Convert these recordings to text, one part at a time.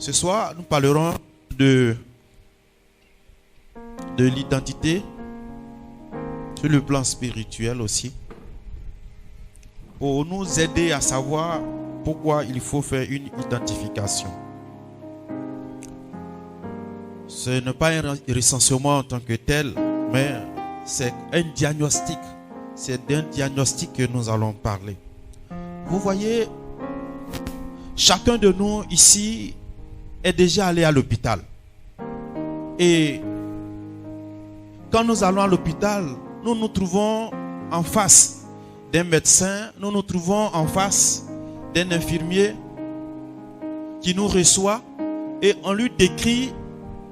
Ce soir, nous parlerons de l'identité sur le plan spirituel aussi, pour nous aider à savoir pourquoi il faut faire une identification. Ce n'est pas un recensement en tant que tel, mais c'est un diagnostic. C'est d'un diagnostic que nous allons parler. Vous voyez, chacun de nous ici est déjà allé à l'hôpital. Et quand nous allons à l'hôpital, nous nous trouvons en face d'un médecin, nous nous trouvons en face d'un infirmier qui nous reçoit et on lui décrit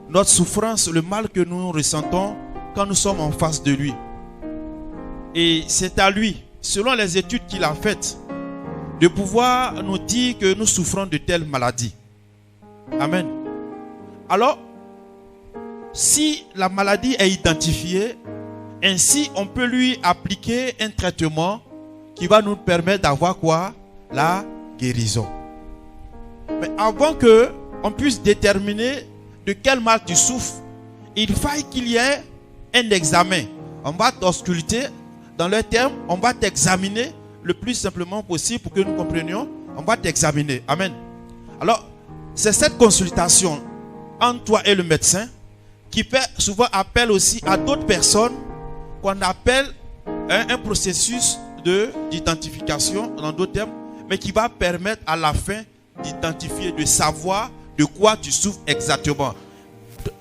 notre souffrance, le mal que nous ressentons quand nous sommes en face de lui. Et c'est à lui, selon les études qu'il a faites, de pouvoir nous dire que nous souffrons de telle maladie. Amen. Alors, si la maladie est identifiée, ainsi on peut lui appliquer un traitement qui va nous permettre d'avoir quoi? La guérison. Mais avant que on puisse déterminer de quel mal tu souffres, il faille qu'il y ait un examen. On va t'ausculter, dans le terme, on va t'examiner le plus simplement possible pour que nous comprenions. On va t'examiner. Amen. Alors, c'est cette consultation entre toi et le médecin qui fait souvent appel aussi à d'autres personnes qu'on appelle un processus d'identification, dans d'autres termes, mais qui va permettre à la fin d'identifier, de savoir de quoi tu souffres exactement.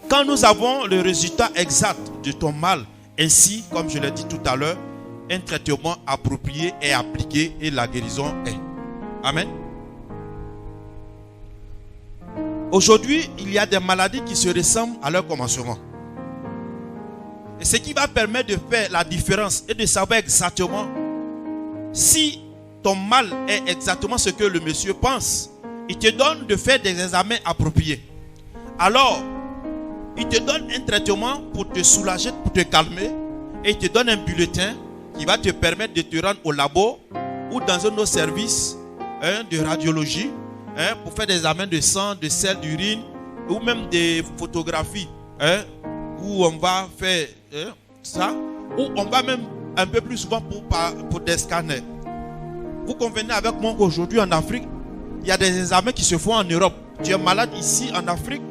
Quand nous avons le résultat exact de ton mal, ainsi, comme je l'ai dit tout à l'heure, un traitement approprié est appliqué et la guérison est. Amen. Aujourd'hui, il y a des maladies qui se ressemblent à leur commencement. Et ce qui va permettre de faire la différence et de savoir exactement si ton mal est exactement ce que le monsieur pense, il te donne de faire des examens appropriés. Alors, il te donne un traitement pour te soulager, pour te calmer, et il te donne un bulletin qui va te permettre de te rendre au labo ou dans un autre service de radiologie pour faire des examens de sang, de sel, d'urine ou même des photographies où on va faire ça, ou on va même un peu plus souvent pour des scanners. Vous convenez avec moi qu'aujourd'hui en Afrique, il y a des examens qui se font en Europe. Tu es malade ici en Afrique,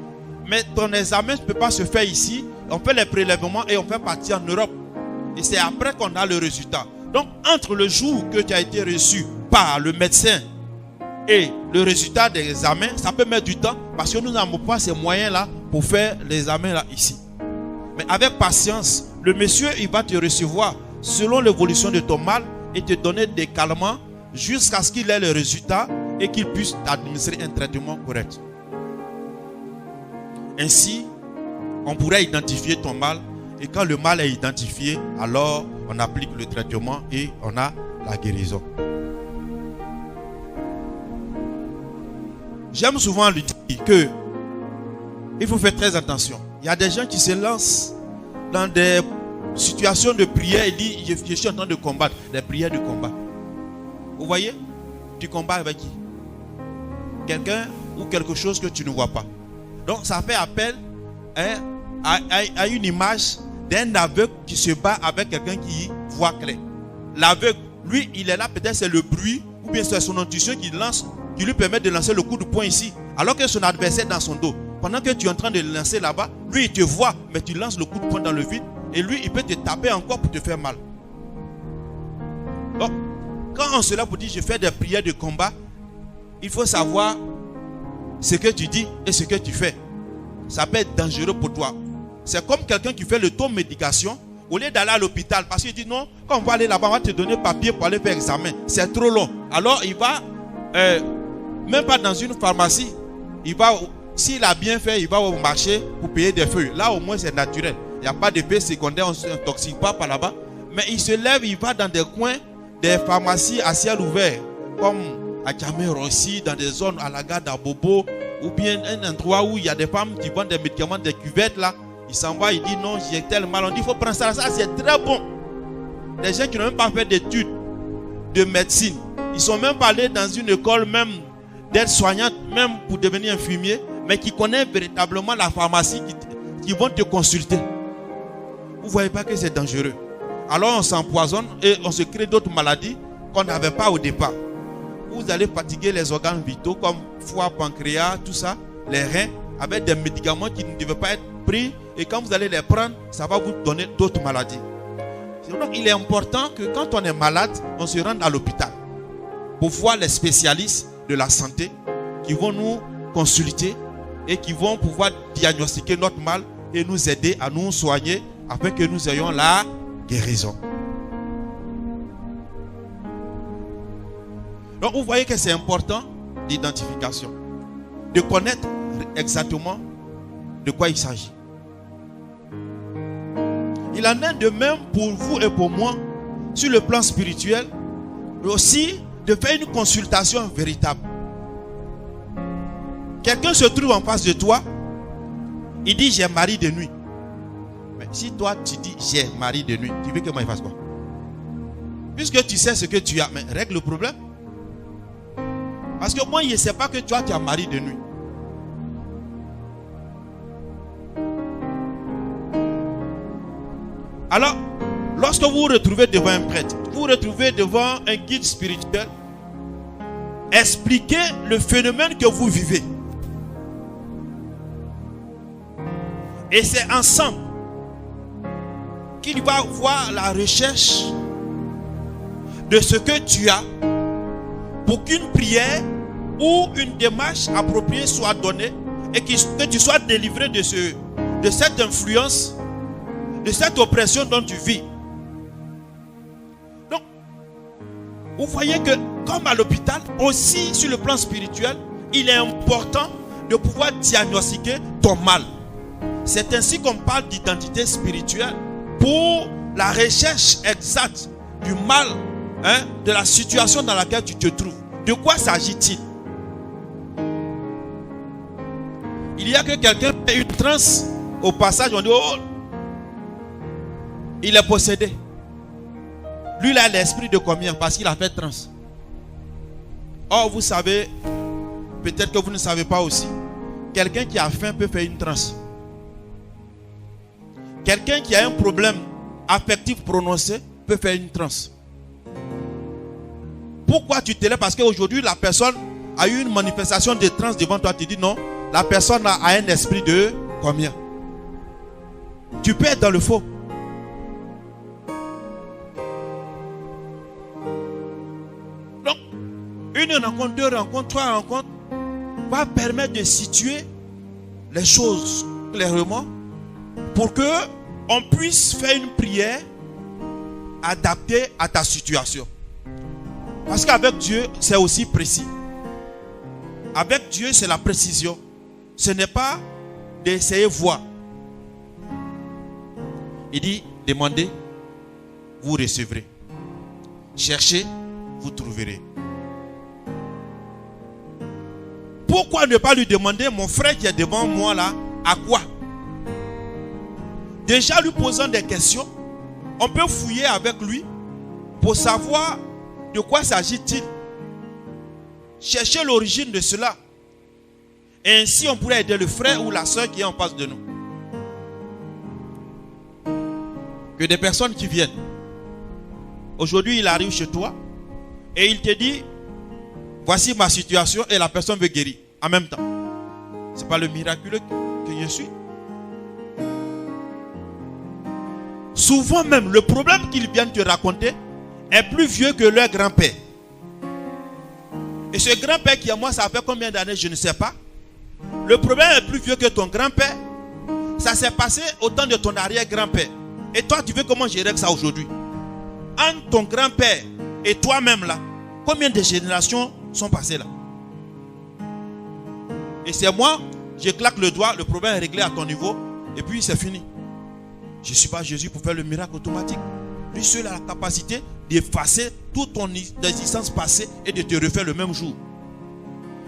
mais ton examen ne peut pas se faire ici. On fait les prélèvements et on fait partir en Europe. Et c'est après qu'on a le résultat. Donc, entre le jour que tu as été reçu par le médecin et le résultat des examens, ça peut mettre du temps parce que nous n'avons pas ces moyens-là pour faire les examens là ici. Mais avec patience, le monsieur, il va te recevoir selon l'évolution de ton mal et te donner des calmants jusqu'à ce qu'il ait le résultat et qu'il puisse t'administrer un traitement correct. Ainsi, on pourrait identifier ton mal. Et quand le mal est identifié, alors on applique le traitement et on a la guérison. J'aime souvent lui dire que il faut faire très attention. Il y a des gens qui se lancent dans des situations de prière et disent je suis en train de combattre, des prières de combat. Vous voyez? Tu combats avec qui? Quelqu'un ou quelque chose que tu ne vois pas. Donc ça fait appel à une image d'un aveugle qui se bat avec quelqu'un qui voit clair. L'aveugle, lui, il est là, peut-être c'est le bruit ou bien c'est son intuition qui lui permet de lancer le coup de poing ici, alors que son adversaire est dans son dos. Pendant que tu es en train de le lancer là-bas, lui il te voit, mais tu lances le coup de poing dans le vide et lui il peut te taper encore pour te faire mal. Donc, quand on se lève pour dire je fais des prières de combat, il faut savoir ce que tu dis et ce que tu fais. Ça peut être dangereux pour toi. C'est comme quelqu'un qui fait l'automédication au lieu d'aller à l'hôpital parce qu'il dit non, quand on va aller là-bas, on va te donner papier pour aller faire examen. C'est trop long. Alors il va, même pas dans une pharmacie, il va, s'il a bien fait, il va au marché pour payer des feuilles. Là au moins c'est naturel. Il n'y a pas d'effet secondaire, on ne s'intoxique pas par là-bas. Mais il se lève, il va dans des coins, des pharmacies à ciel ouvert, comme à Djamé-Rossi, dans des zones à la gare d'Abobo, ou bien un endroit où il y a des femmes qui vendent des médicaments, des cuvettes là. Il s'en va, il dit non, j'ai tel mal. On dit il faut prendre ça, ça c'est très bon. Des gens qui n'ont même pas fait d'études de médecine, ils sont même pas allés dans une école même d'être soignante, même pour devenir infirmier, mais qui connaît véritablement la pharmacie qui vont te consulter. Vous ne voyez pas que c'est dangereux. Alors on s'empoisonne et on se crée d'autres maladies qu'on n'avait pas au départ. Vous allez fatiguer les organes vitaux comme foie, pancréas, tout ça, les reins, avec des médicaments qui ne devaient pas être pris. Et quand vous allez les prendre, ça va vous donner d'autres maladies. Donc il est important que quand on est malade, on se rende à l'hôpital pour voir les spécialistes de la santé qui vont nous consulter et qui vont pouvoir diagnostiquer notre mal et nous aider à nous soigner afin que nous ayons la guérison. Donc vous voyez que c'est important l'identification, de connaître exactement de quoi il s'agit. Il en est de même pour vous et pour moi sur le plan spirituel, mais aussi de faire une consultation véritable. Quelqu'un se trouve en face de toi, il dit j'ai mari de nuit. Mais si toi tu dis j'ai mari de nuit, tu veux que moi il fasse quoi? Puisque tu sais ce que tu as, mais règle le problème. Parce que moi je ne sais pas que toi tu as mari de nuit. Alors, lorsque vous vous retrouvez devant un prêtre, vous vous retrouvez devant un guide spirituel, expliquez le phénomène que vous vivez. Et c'est ensemble qu'il va voir la recherche de ce que tu as pour qu'une prière ou une démarche appropriée soit donnée et que tu sois délivré de cette influence, de cette oppression dont tu vis. Donc, vous voyez que comme à l'hôpital, aussi sur le plan spirituel, il est important de pouvoir diagnostiquer ton mal. C'est ainsi qu'on parle d'identité spirituelle pour la recherche exacte du mal, de la situation dans laquelle tu te trouves. De quoi s'agit-il? Il y a que quelqu'un fait une transe, au passage on dit oh, il est possédé. Lui, il a l'esprit de combien? Parce qu'il a fait transe. Or, vous savez, peut-être que vous ne savez pas aussi, quelqu'un qui a faim peut faire une transe. Quelqu'un qui a un problème affectif prononcé peut faire une transe. Pourquoi tu te lèves? Parce qu'aujourd'hui, la personne a eu une manifestation de transe devant toi. Tu dis non, la personne a un esprit de combien? Tu peux être dans le faux. Une rencontre, deux rencontres, trois rencontres va permettre de situer les choses clairement pour que on puisse faire une prière adaptée à ta situation. Parce qu'avec Dieu, c'est aussi précis. Avec Dieu, c'est la précision. Ce n'est pas d'essayer de voir. Il dit, demandez, vous recevrez. Cherchez, vous trouverez. Pourquoi ne pas lui demander, mon frère qui est devant moi là, à quoi? Déjà lui posant des questions, on peut fouiller avec lui pour savoir de quoi s'agit-il. Chercher l'origine de cela. Et ainsi on pourrait aider le frère ou la soeur qui est en face de nous. Que des personnes qui viennent. Aujourd'hui il arrive chez toi et il te dit, voici ma situation et la personne veut guérir en même temps. Ce n'est pas le miraculeux que je suis. Souvent même, le problème qu'ils viennent te raconter est plus vieux que leur grand-père. Et ce grand-père qui est moi, ça fait combien d'années, je ne sais pas. Le problème est plus vieux que ton grand-père. Ça s'est passé au temps de ton arrière-grand-père. Et toi, tu veux comment gérer ça aujourd'hui? Entre ton grand-père et toi-même là, combien de générations sont passées là? Et c'est moi, je claque le doigt, le problème est réglé à ton niveau, et puis c'est fini. Je ne suis pas Jésus pour faire le miracle automatique. Lui seul a la capacité d'effacer toute ton existence passée et de te refaire le même jour.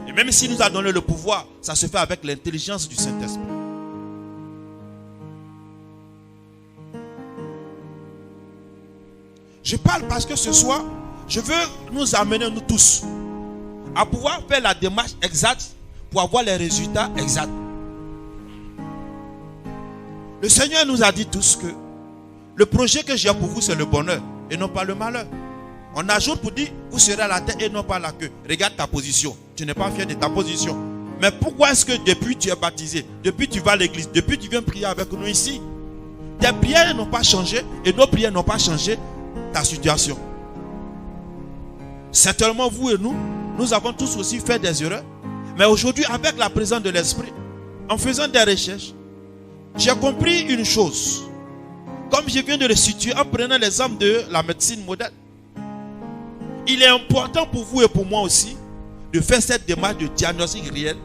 Et même s'il nous a donné le pouvoir, ça se fait avec l'intelligence du Saint-Esprit. Je parle parce que ce soir, je veux nous amener, nous tous, à pouvoir faire la démarche exacte pour avoir les résultats exacts. Le Seigneur nous a dit tous que le projet que j'ai pour vous, c'est le bonheur et non pas le malheur. On ajoute pour dire, vous serez à la tête et non pas à la queue. Regarde ta position. Tu n'es pas fier de ta position. Mais pourquoi est-ce que depuis tu es baptisé, depuis tu vas à l'église, depuis tu viens prier avec nous ici, tes prières n'ont pas changé et nos prières n'ont pas changé ta situation? Certainement vous et nous avons tous aussi fait des erreurs. Mais aujourd'hui, avec la présence de l'Esprit, en faisant des recherches, j'ai compris une chose. Comme je viens de le situer en prenant l'exemple de la médecine moderne. Il est important pour vous et pour moi aussi de faire cette démarche de diagnostic réel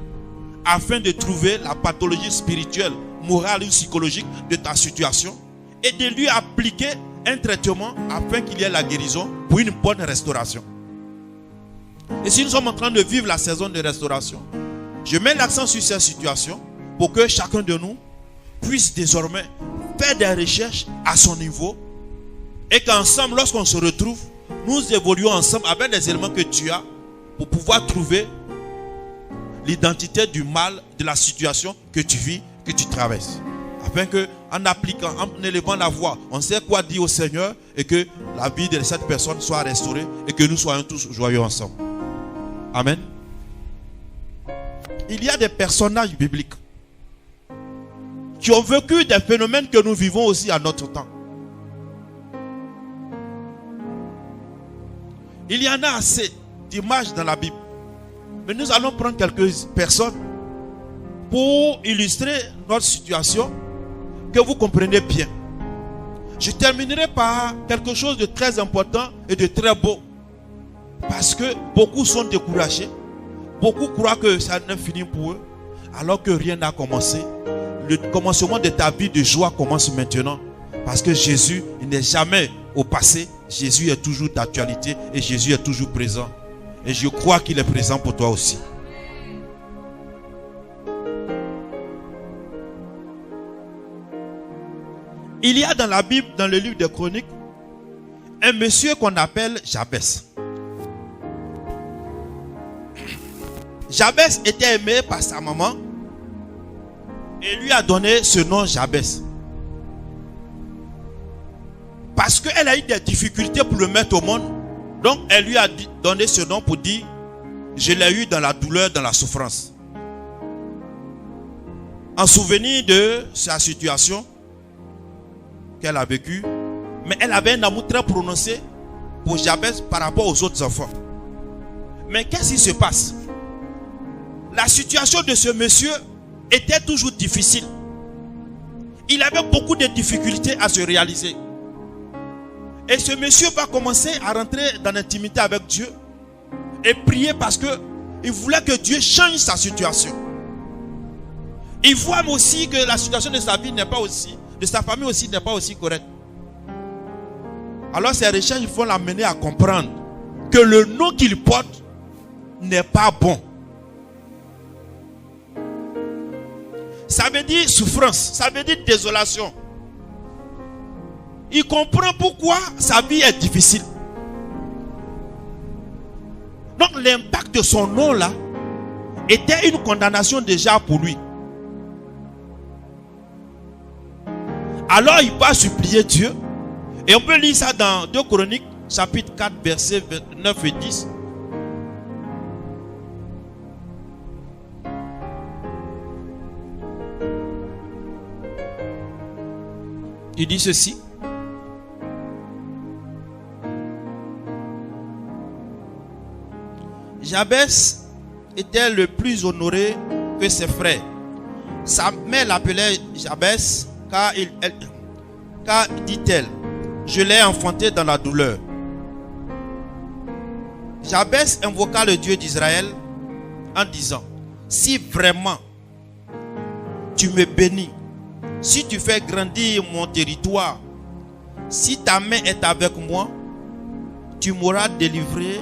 afin de trouver la pathologie spirituelle, morale ou psychologique de ta situation et de lui appliquer un traitement afin qu'il y ait la guérison pour une bonne restauration. Et si nous sommes en train de vivre la saison de restauration, je mets l'accent sur cette situation pour que chacun de nous puisse désormais faire des recherches à son niveau et qu'ensemble, lorsqu'on se retrouve, nous évoluons ensemble avec les éléments que tu as pour pouvoir trouver l'identité du mal, de la situation que tu vis, que tu traverses. Afin que, en appliquant, en élevant la voix, on sait quoi dire au Seigneur et que la vie de cette personne soit restaurée et que nous soyons tous joyeux ensemble. Amen. Il y a des personnages bibliques qui ont vécu des phénomènes que nous vivons aussi à notre temps. Il y en a assez d'images dans la Bible. Mais nous allons prendre quelques personnes pour illustrer notre situation, que vous compreniez bien. Je terminerai par quelque chose de très important et de très beau. Parce que beaucoup sont découragés. Beaucoup croient que ça n'est fini pour eux. Alors que rien n'a commencé. Le commencement de ta vie de joie commence maintenant. Parce que Jésus, il n'est jamais au passé. Jésus est toujours d'actualité et Jésus est toujours présent. Et je crois qu'il est présent pour toi aussi. Il y a dans la Bible, dans le livre des Chroniques, un monsieur qu'on appelle Jabès. Jabès était aimé par sa maman et lui a donné ce nom Jabès. Parce qu'elle a eu des difficultés pour le mettre au monde. Donc elle lui a donné ce nom pour dire, je l'ai eu dans la douleur, dans la souffrance. En souvenir de sa situation qu'elle a vécue. Mais elle avait un amour très prononcé pour Jabès par rapport aux autres enfants. Mais qu'est-ce qui se passe? La situation de ce monsieur était toujours difficile. Il avait beaucoup de difficultés à se réaliser. Et ce monsieur va commencer à rentrer dans l'intimité avec Dieu et prier parce que il voulait que Dieu change sa situation. Il voit aussi que la situation de sa vie n'est pas aussi, de sa famille aussi n'est pas aussi correcte. Alors ses recherches vont l'amener à comprendre que le nom qu'il porte n'est pas bon. Ça veut dire souffrance, ça veut dire désolation. Il comprend pourquoi sa vie est difficile. Donc l'impact de son nom là était une condamnation déjà pour lui. Alors il va supplier Dieu. Et on peut lire ça dans 2 Chroniques, chapitre 4, versets 9 et 10. Il dit ceci. Jabès était le plus honoré que ses frères. Sa mère l'appelait Jabès car dit-elle, je l'ai enfanté dans la douleur. Jabès invoqua le Dieu d'Israël en disant, si vraiment tu me bénis, si tu fais grandir mon territoire, si ta main est avec moi, tu m'auras délivré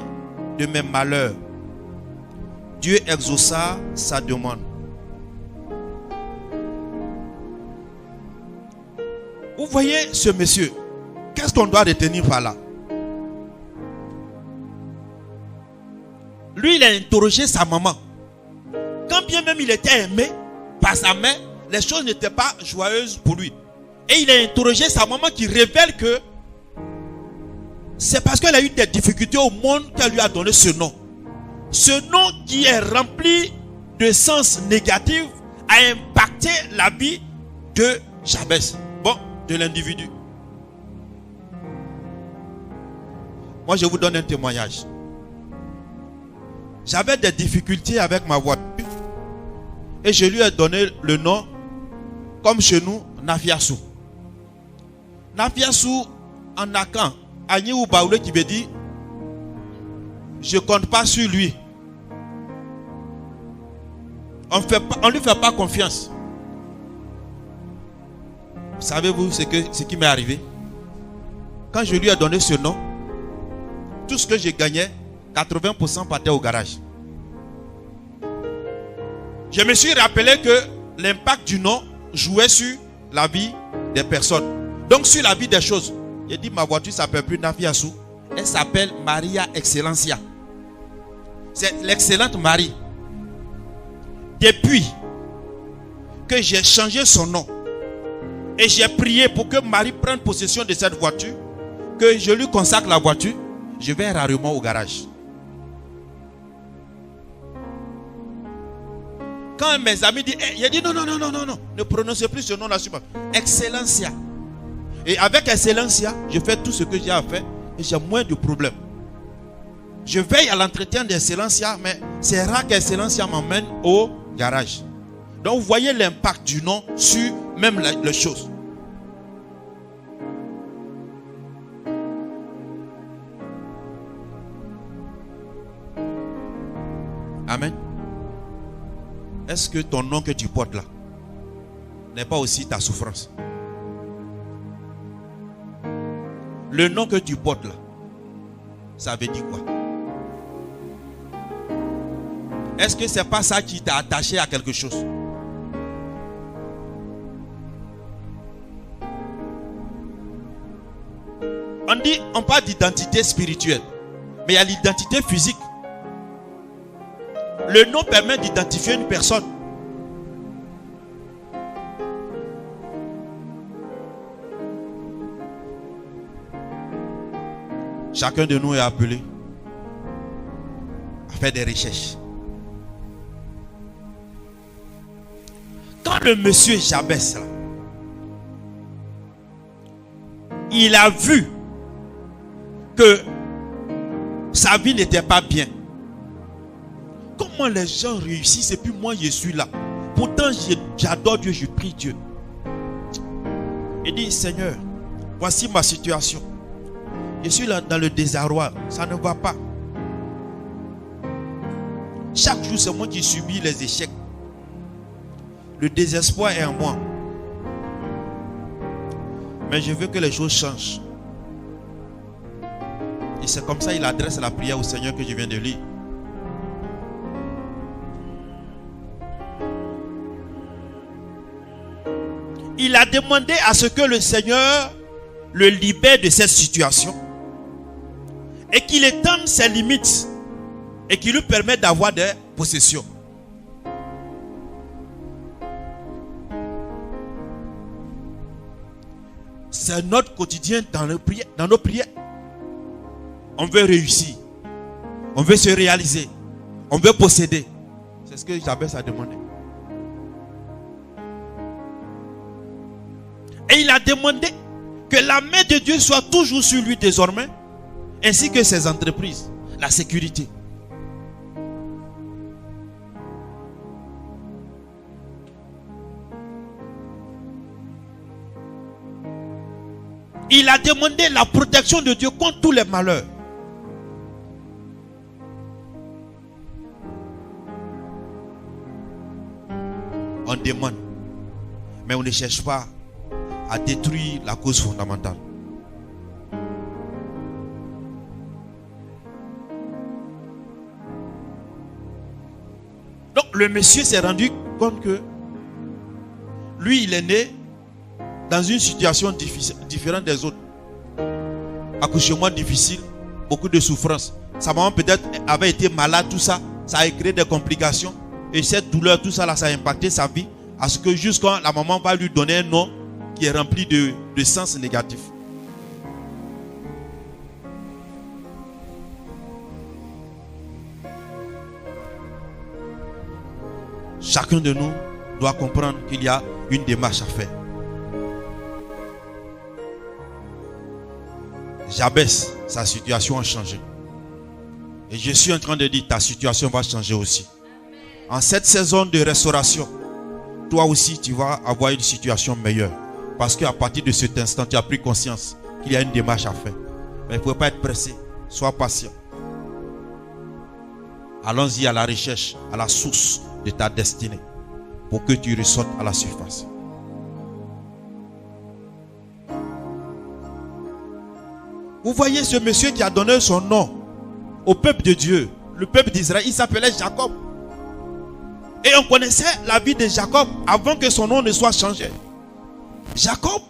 de mes malheurs. Dieu exauça sa demande. Vous voyez ce monsieur, qu'est-ce qu'on doit retenir par là? lui, il a interrogé sa maman. Quand bien même il était aimé par sa mère, les choses n'étaient pas joyeuses pour lui. Et il a interrogé sa maman qui révèle que c'est parce qu'elle a eu des difficultés au monde qu'elle lui a donné ce nom. Ce nom qui est rempli de sens négatifs a impacté la vie de Jabez. Bon, de l'individu. Moi, je vous donne un témoignage. J'avais des difficultés avec ma voiture et je lui ai donné le nom, comme chez nous, Nafiassou. Nafiassou en Akan, Agni ou Baoulé qui veut dire je compte pas sur lui. On ne lui fait pas confiance. Savez-vous ce qui m'est arrivé? Quand je lui ai donné ce nom, tout ce que je gagnais, 80% partait au garage. Je me suis rappelé que l'impact du nom jouait sur la vie des personnes. Donc sur la vie des choses. J'ai dit ma voiture ne s'appelle plus Nafiassou. Elle s'appelle Maria Excellencia. C'est l'excellente Marie. Depuis que j'ai changé son nom et j'ai prié pour que Marie prenne possession de cette voiture, que je lui consacre la voiture, je vais rarement au garage. Quand mes amis disent, il dit non, ne prononcez plus ce nom-là. Excellencia. Et avec Excellencia, je fais tout ce que j'ai à faire et j'ai moins de problèmes. Je veille à l'entretien d'Excellencia, mais c'est rare qu'Excellencia m'emmène au garage. Donc vous voyez l'impact du nom sur même les choses. Amen. Est-ce que ton nom que tu portes là n'est pas aussi ta souffrance? Le nom que tu portes là, ça veut dire quoi? Est-ce que c'est pas ça qui t'a attaché à quelque chose? On parle d'identité spirituelle, mais il y a l'identité physique. Le nom permet d'identifier une personne. Chacun de nous est appelé à faire des recherches. Quand le monsieur Jabez, il a vu que sa vie n'était pas bien. Comment les gens réussissent et puis moi je suis là. Pourtant j'adore Dieu, je prie Dieu. Il dit Seigneur, voici ma situation. Je suis là dans le désarroi, ça ne va pas. Chaque jour c'est moi qui subis les échecs. Le désespoir est en moi. Mais je veux que les choses changent. Et c'est comme ça qu'il adresse la prière au Seigneur que je viens de lire. Il a demandé à ce que le Seigneur le libère de cette situation et qu'il étende ses limites et qu'il lui permette d'avoir des possessions. C'est notre quotidien dans nos prières. On veut réussir. On veut se réaliser. On veut posséder. C'est ce que Jabez a demandé. Et il a demandé que la main de Dieu soit toujours sur lui désormais, ainsi que ses entreprises, la sécurité. Il a demandé la protection de Dieu contre tous les malheurs. On demande, mais on ne cherche pas à détruire la cause fondamentale. Donc le monsieur s'est rendu compte que lui il est né dans une situation différente des autres. Accouchement difficile, beaucoup de souffrance. sa maman peut-être avait été malade, tout ça, ça a créé des complications. Et cette douleur, tout ça, là, ça a impacté sa vie. À ce que jusqu'à la maman va lui donner un nom qui est rempli de sens négatif. Chacun de nous doit comprendre qu'il y a une démarche à faire. Jabès, sa situation a changé. Et je suis en train de dire, ta situation va changer aussi. En cette saison de restauration, toi aussi, tu vas avoir une situation meilleure. Parce qu'à partir de cet instant, tu as pris conscience qu'il y a une démarche à faire. Mais il ne faut pas être pressé. Sois patient. Allons-y à la recherche, à la source de ta destinée, pour que tu ressortes à la surface. Vous voyez ce monsieur qui a donné son nom au peuple de Dieu, le peuple d'Israël, il s'appelait Jacob. Et on connaissait la vie de Jacob avant que son nom ne soit changé. Jacob,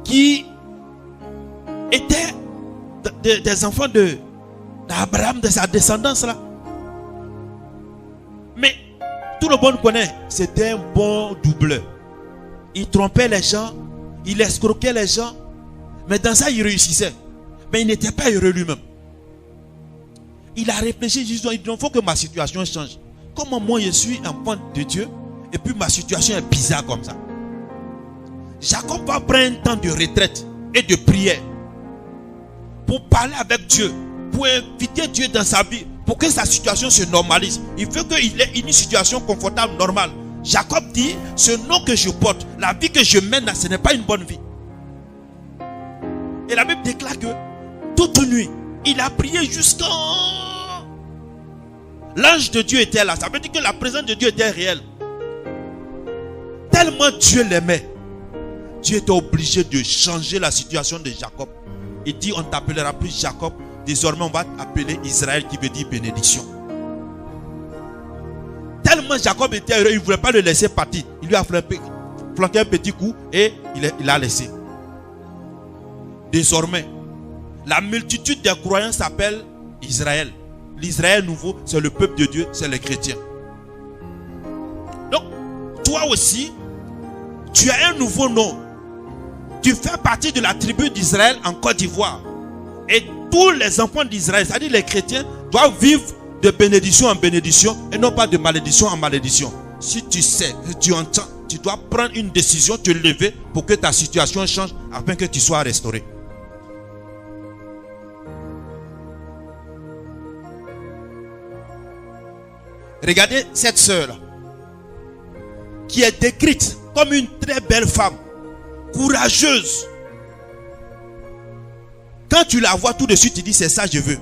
qui était des enfants d'Abraham, de sa descendance là. Mais tout le monde connaît, c'était un bon doubleur. Il trompait les gens, il escroquait les gens, mais dans ça il réussissait. Mais il n'était pas heureux lui-même. Il a réfléchi, il dit, il faut que ma situation change. Comment moi je suis enfant de Dieu et puis ma situation est bizarre comme ça. Jacob va prendre un temps de retraite et de prière pour parler avec Dieu, pour inviter Dieu dans sa vie, pour que sa situation se normalise. Il veut qu'il ait une situation confortable, normale. Jacob dit, ce nom que je porte, la vie que je mène, ce n'est pas une bonne vie. Et la Bible déclare que toute nuit, il a prié jusqu'à... L'ange de Dieu était là. Ça veut dire que la présence de Dieu était réelle. Tellement Dieu l'aimait, Dieu était obligé de changer la situation de Jacob. Il dit, on ne t'appellera plus Jacob. Désormais, on va t'appeler Israël, qui veut dire bénédiction. Tellement Jacob était heureux, il ne voulait pas le laisser partir. Il lui a flanqué un petit coup et il l'a laissé. Désormais, la multitude des croyants s'appelle Israël. L'Israël nouveau, c'est le peuple de Dieu, c'est les chrétiens. Donc, toi aussi, tu as un nouveau nom. Tu fais partie de la tribu d'Israël en Côte d'Ivoire. Et tous les enfants d'Israël, c'est-à-dire les chrétiens, doivent vivre de bénédiction en bénédiction et non pas de malédiction en malédiction. Si tu sais, que tu entends, tu dois prendre une décision, te lever pour que ta situation change afin que tu sois restauré. Regardez cette sœur-là, qui est décrite comme une très belle femme, courageuse. Quand tu la vois tout de suite, tu dis c'est ça je veux.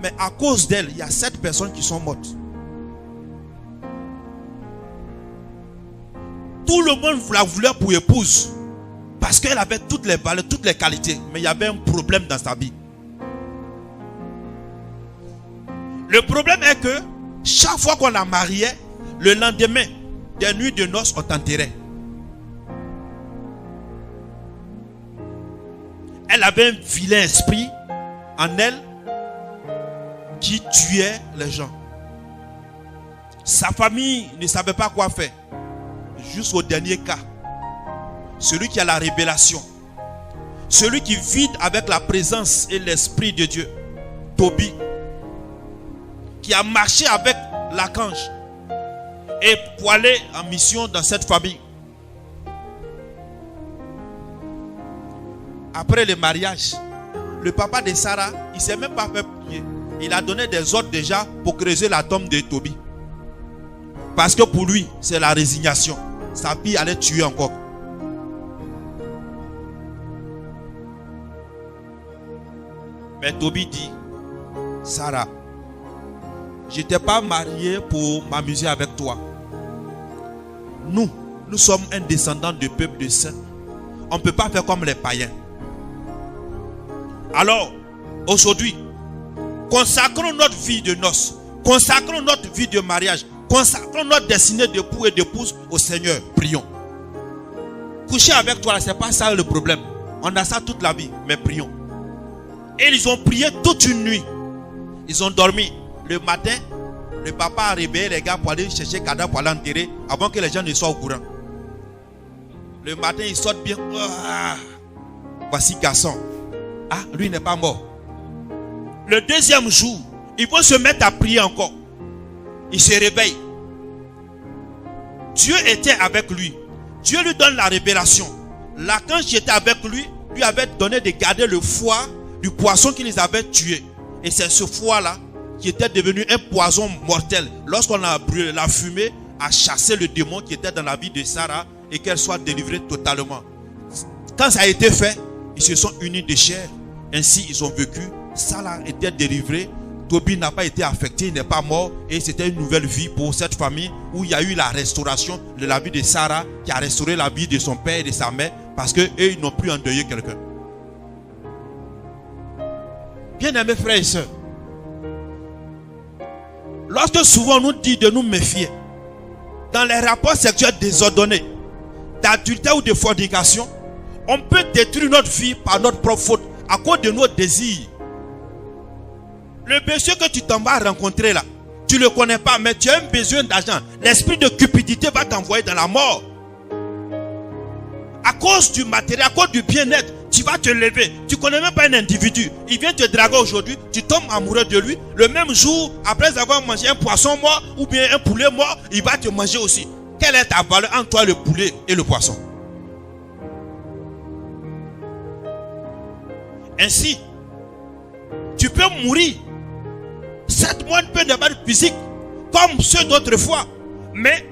Mais à cause d'elle, il y a 7 personnes qui sont mortes. Tout le monde la voulait pour épouse, parce qu'elle avait toutes les valeurs, toutes les qualités, mais il y avait un problème dans sa vie. Le problème est que chaque fois qu'on la mariait, le lendemain des nuits de noces, on t'enterrait. Elle avait un vilain esprit en elle qui tuait les gens. Sa famille ne savait pas quoi faire. Jusqu'au dernier cas. Celui qui a la révélation. Celui qui vit avec la présence et l'esprit de Dieu. Tobie. Qui a marché avec l'archange et pour aller en mission dans cette famille. Après le mariage, le papa de Sarah, il ne s'est même pas fait prier. Il a donné des ordres déjà pour creuser la tombe de Tobie. Parce que pour lui, c'est la résignation. Sa fille allait tuer encore. Mais Tobie dit, Sarah, je ne t'ai pas marié pour m'amuser avec toi. Nous sommes un descendant du peuple de saints. On ne peut pas faire comme les païens. Alors, aujourd'hui, consacrons notre vie de noces, consacrons notre vie de mariage, consacrons notre destinée d'époux et d'épouse au Seigneur. Prions. Coucher avec toi, ce n'est pas ça le problème. On a ça toute la vie, mais prions. Et ils ont prié toute une nuit. Ils ont dormi. Le matin, le papa a réveillé les gars pour aller chercher cadavre pour aller enterrer avant que les gens ne soient au courant. Le matin, ils sortent bien. Voici garçon. Ah, lui n'est pas mort. Le deuxième jour, ils vont se mettre à prier encore. Il se réveille. Dieu était avec lui. Dieu lui donne la révélation. L'archange était avec lui, lui avait donné de garder le foie du poisson qui les avait tués. Et c'est ce foie-là qui était devenu un poison mortel. Lorsqu'on a brûlé, la fumée a chassé le démon qui était dans la vie de Sarah et qu'elle soit délivrée totalement. Quand ça a été fait, ils se sont unis de chair. Ainsi, ils ont vécu. Sarah était délivrée. Tobi n'a pas été affecté, il n'est pas mort. Et c'était une nouvelle vie pour cette famille où il y a eu la restauration de la vie de Sarah qui a restauré la vie de son père et de sa mère parce qu'eux, ils n'ont plus endeuillé quelqu'un. Bien-aimés frères et sœurs, lorsque souvent on nous dit de nous méfier dans les rapports sexuels désordonnés, d'adultère ou de fornication, on peut détruire notre vie par notre propre faute à cause de nos désirs. Le monsieur que tu t'en vas rencontrer là, tu ne le connais pas, mais tu as un besoin d'argent. L'esprit de cupidité va t'envoyer dans la mort. À cause du matériel, à cause du bien-être, tu vas te lever. Tu ne connais même pas un individu. Il vient te draguer aujourd'hui, tu tombes amoureux de lui. Le même jour, après avoir mangé un poisson mort ou bien un poulet mort, il va te manger aussi. Quelle est ta valeur entre toi, le poulet et le poisson? Ainsi, tu peux mourir. Cette mort peut ne pas être physique comme ceux d'autrefois, mais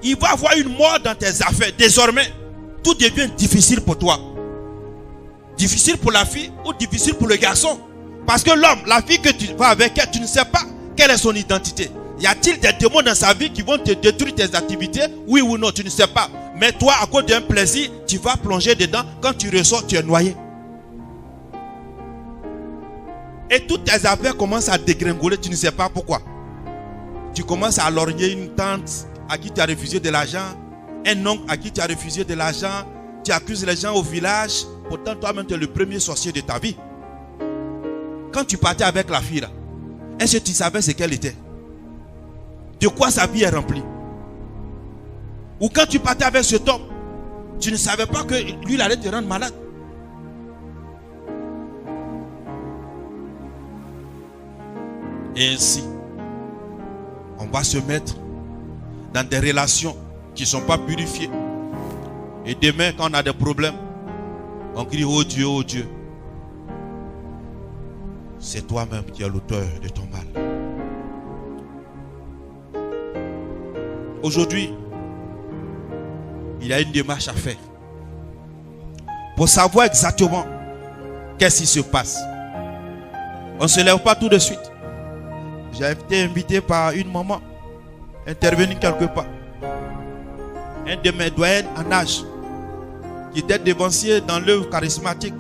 il va y avoir une mort dans tes affaires. Désormais, tout devient difficile pour toi. Difficile pour la fille ou difficile pour le garçon. Parce que l'homme, la fille que tu vas avec elle, tu ne sais pas quelle est son identité. Y a-t-il des démons dans sa vie qui vont te détruire tes activités? Oui ou non, tu ne sais pas. Mais toi, à cause d'un plaisir, tu vas plonger dedans. Quand tu ressors, tu es noyé. Et toutes tes affaires commencent à dégringoler, tu ne sais pas pourquoi. Tu commences à lorgner une tante à qui tu as refusé de l'argent, un oncle à qui tu as refusé de l'argent, tu accuses les gens au village, pourtant toi-même tu es le premier sorcier de ta vie. Quand tu partais avec la fille là, est-ce que tu savais ce qu'elle était? De quoi sa vie est remplie? Ou quand tu partais avec cet homme, tu ne savais pas que lui il allait te rendre malade. Et ainsi, on va se mettre dans des relations qui ne sont pas purifiées. Et demain, quand on a des problèmes, on crie oh Dieu, oh Dieu. C'est toi-même qui es l'auteur de ton mal. Aujourd'hui, il y a une démarche à faire pour savoir exactement qu'est-ce qui se passe. On ne se lève pas tout de suite. J'ai été invité par une maman intervenir quelque part. Un de mes doyens en âge qui était dévancier dans l'œuvre charismatique,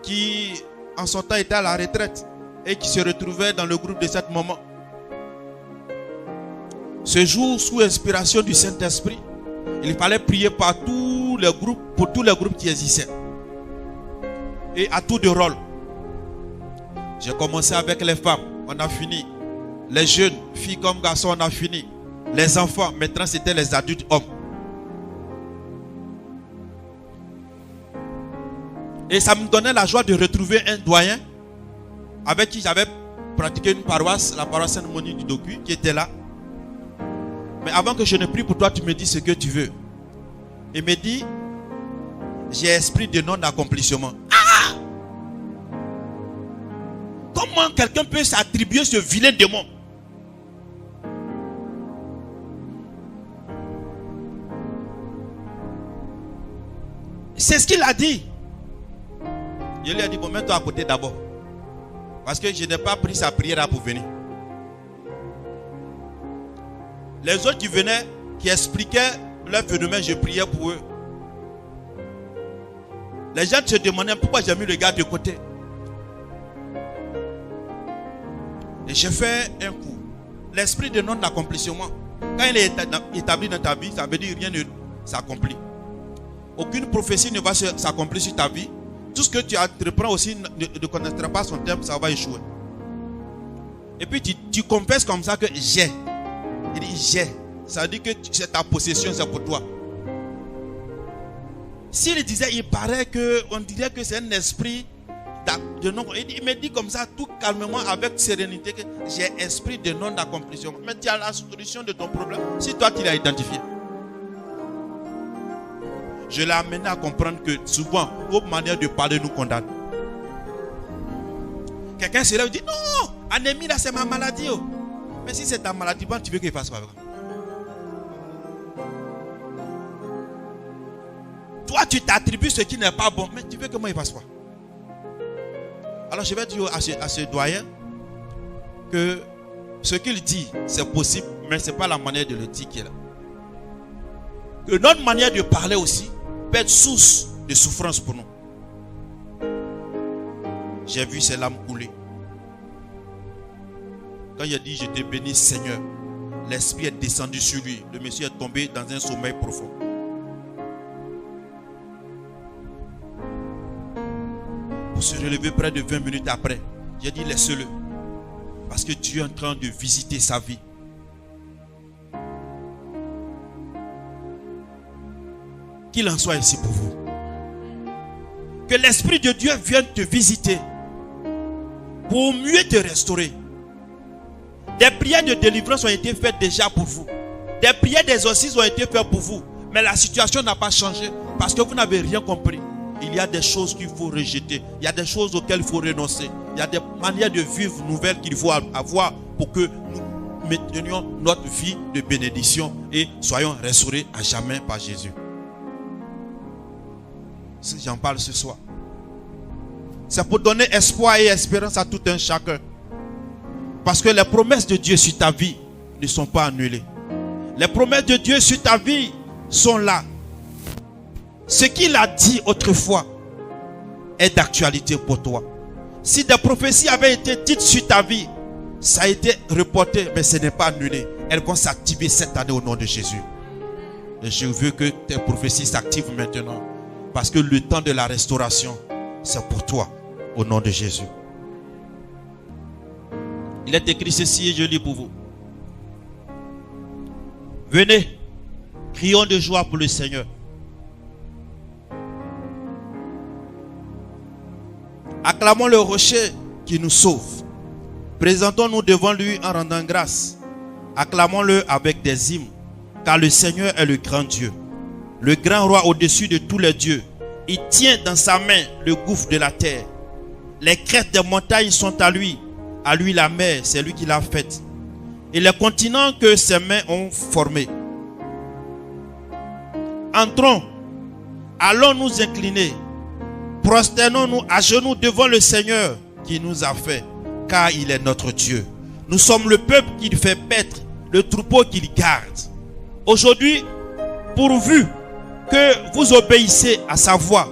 qui en son temps était à la retraite et qui se retrouvait dans le groupe de cette maman. Ce jour, sous inspiration du Saint-Esprit, il fallait prier par tous les groupes, pour tous les groupes qui existaient. Et à tour de rôle. J'ai commencé avec les femmes, on a fini. Les jeunes, filles comme garçons, on a fini. Les enfants, maintenant c'était les adultes hommes. Et ça me donnait la joie de retrouver un doyen avec qui j'avais pratiqué une paroisse, la paroisse Sainte-Monie du Docu, qui était là. Mais avant que je ne prie pour toi, tu me dis ce que tu veux. Il me dit, j'ai esprit de non-accomplissement. Ah! Comment quelqu'un peut s'attribuer ce vilain démon? C'est ce qu'il a dit. Je lui ai dit, bon, mets-toi à côté d'abord. Parce que je n'ai pas pris sa prière pour venir. Les autres qui venaient, qui expliquaient leur phénomène, je priais pour eux. Les gens se demandaient pourquoi j'ai mis le gars de côté. Et j'ai fait un coup. L'esprit de non-accomplissement, quand il est établi dans ta vie, ça veut dire rien ne s'accomplit. Aucune prophétie ne va s'accomplir sur ta vie tout ce que tu entreprends aussi ne connaîtra pas son terme, ça va échouer. Et puis tu confesses comme ça que j'ai. Il dit j'ai. Ça veut dire que c'est ta possession, c'est pour toi. S'il disait, il paraît que, on dirait que c'est un esprit de non. Il me dit comme ça, tout calmement, avec sérénité, que j'ai esprit de non d'accomplissement. Mais tu as la solution de ton problème. Si toi tu l'as identifié. Je l'ai amené à comprendre que souvent, vos manières de parler nous condamnent. Quelqu'un se lève et dit, non, anémie là c'est ma maladie. Oh. Mais si c'est ta maladie, tu veux qu'il fasse quoi? Toi, tu t'attribues ce qui n'est pas bon, mais tu veux que moi il fasse quoi? Alors je vais dire à ce doyen que ce qu'il dit, c'est possible, mais ce n'est pas la manière de le dire qu'il a. Que notre manière de parler aussi peut être source de souffrance pour nous. J'ai vu ces larmes couler. Quand il a dit, je te bénis Seigneur, l'esprit est descendu sur lui. Le monsieur est tombé dans un sommeil profond. Pour se relever près de 20 minutes après, j'ai dit, laisse-le. Parce que Dieu est en train de visiter sa vie. Qu'il en soit ici pour vous. Que l'Esprit de Dieu vienne te visiter pour mieux te restaurer. Des prières de délivrance ont été faites déjà pour vous. Des prières d'exorcisme ont été faites pour vous. Mais la situation n'a pas changé parce que vous n'avez rien compris. Il y a des choses qu'il faut rejeter. Il y a des choses auxquelles il faut renoncer. Il y a des manières de vivre nouvelles qu'il faut avoir pour que nous maintenions notre vie de bénédiction et soyons restaurés à jamais par Jésus. J'en parle ce soir. C'est pour donner espoir et espérance à tout un chacun. Parce que les promesses de Dieu sur ta vie ne sont pas annulées. Les promesses de Dieu sur ta vie sont là. Ce qu'il a dit autrefois est d'actualité pour toi. Si des prophéties avaient été dites sur ta vie, ça a été reporté, mais ce n'est pas annulé. Elles vont s'activer cette année au nom de Jésus. Et je veux que tes prophéties s'activent maintenant. Parce que le temps de la restauration, c'est pour toi, au nom de Jésus. Il est écrit ceci et je lis pour vous. Venez, crions de joie pour le Seigneur. Acclamons le rocher qui nous sauve. Présentons-nous devant lui en rendant grâce. Acclamons-le avec des hymnes, car le Seigneur est le grand Dieu. Le grand roi au-dessus de tous les dieux. Il tient dans sa main le gouffre de la terre. Les crêtes des montagnes sont à lui. À lui la mer, c'est lui qui l'a faite. Et les continents que ses mains ont formés. Entrons, allons nous incliner. Prosternons-nous à genoux devant le Seigneur qui nous a fait, car il est notre Dieu. Nous sommes le peuple qu'il fait paître, le troupeau qu'il garde. Aujourd'hui, pourvu que vous obéissez à sa voix,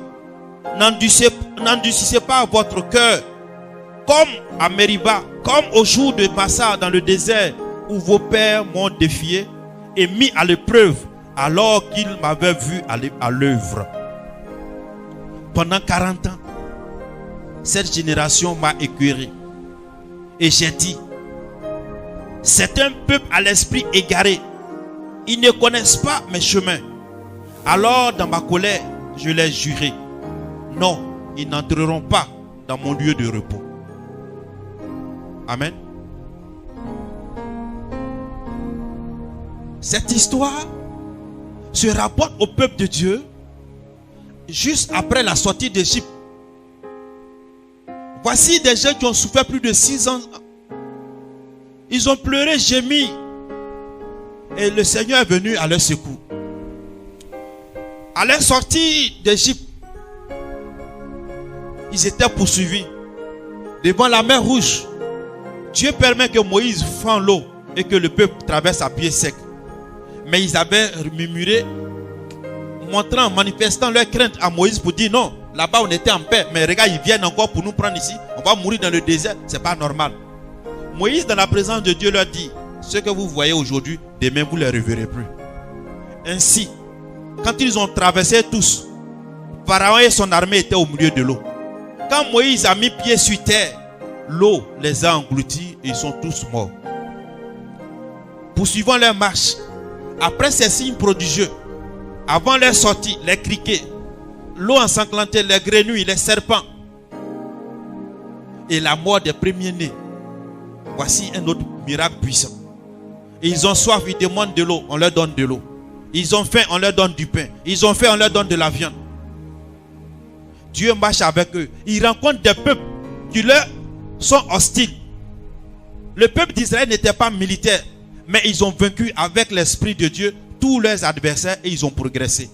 n'endurcissez pas votre cœur, comme à Mériba, comme au jour de Massa dans le désert, où vos pères m'ont défié et mis à l'épreuve, alors qu'ils m'avaient vu à l'œuvre. Pendant 40 ans, cette génération m'a écœuré. Et j'ai dit, c'est un peuple à l'esprit égaré. Ils ne connaissent pas mes chemins. Alors dans ma colère, je les jurai. Non, ils n'entreront pas dans mon lieu de repos. Amen. Cette histoire se rapporte au peuple de Dieu juste après la sortie d'Égypte. Voici des gens qui ont souffert plus de 6 ans. Ils ont pleuré, gémi. Et le Seigneur est venu à leur secours. À leur sortie d'Égypte, ils étaient poursuivis devant la mer Rouge. Dieu permet que Moïse fend l'eau et que le peuple traverse à pied sec. Mais ils avaient murmuré, manifestant leur crainte à Moïse pour dire non, là-bas on était en paix, mais regarde, ils viennent encore pour nous prendre ici, on va mourir dans le désert, c'est pas normal. Moïse, dans la présence de Dieu, leur dit, ce que vous voyez aujourd'hui, demain vous ne les reverrez plus. Ainsi, quand ils ont traversé tous, Pharaon et son armée étaient au milieu de l'eau. quand Moïse a mis pied sur terre, l'eau les a engloutis et ils sont tous morts. Poursuivant leur marche, après ces signes prodigieux, avant leur sortie, les criquets, l'eau ensanglantée, les grenouilles, les serpents et la mort des premiers-nés. Voici un autre miracle puissant. Ils ont soif, ils demandent de l'eau, on leur donne de l'eau. Ils ont faim, on leur donne du pain. Ils ont faim, on leur donne de la viande. Dieu marche avec eux. Ils rencontrent des peuples qui leur sont hostiles. Le peuple d'Israël n'était pas militaire, mais ils ont vaincu avec l'Esprit de Dieu tous leurs adversaires et ils ont progressé.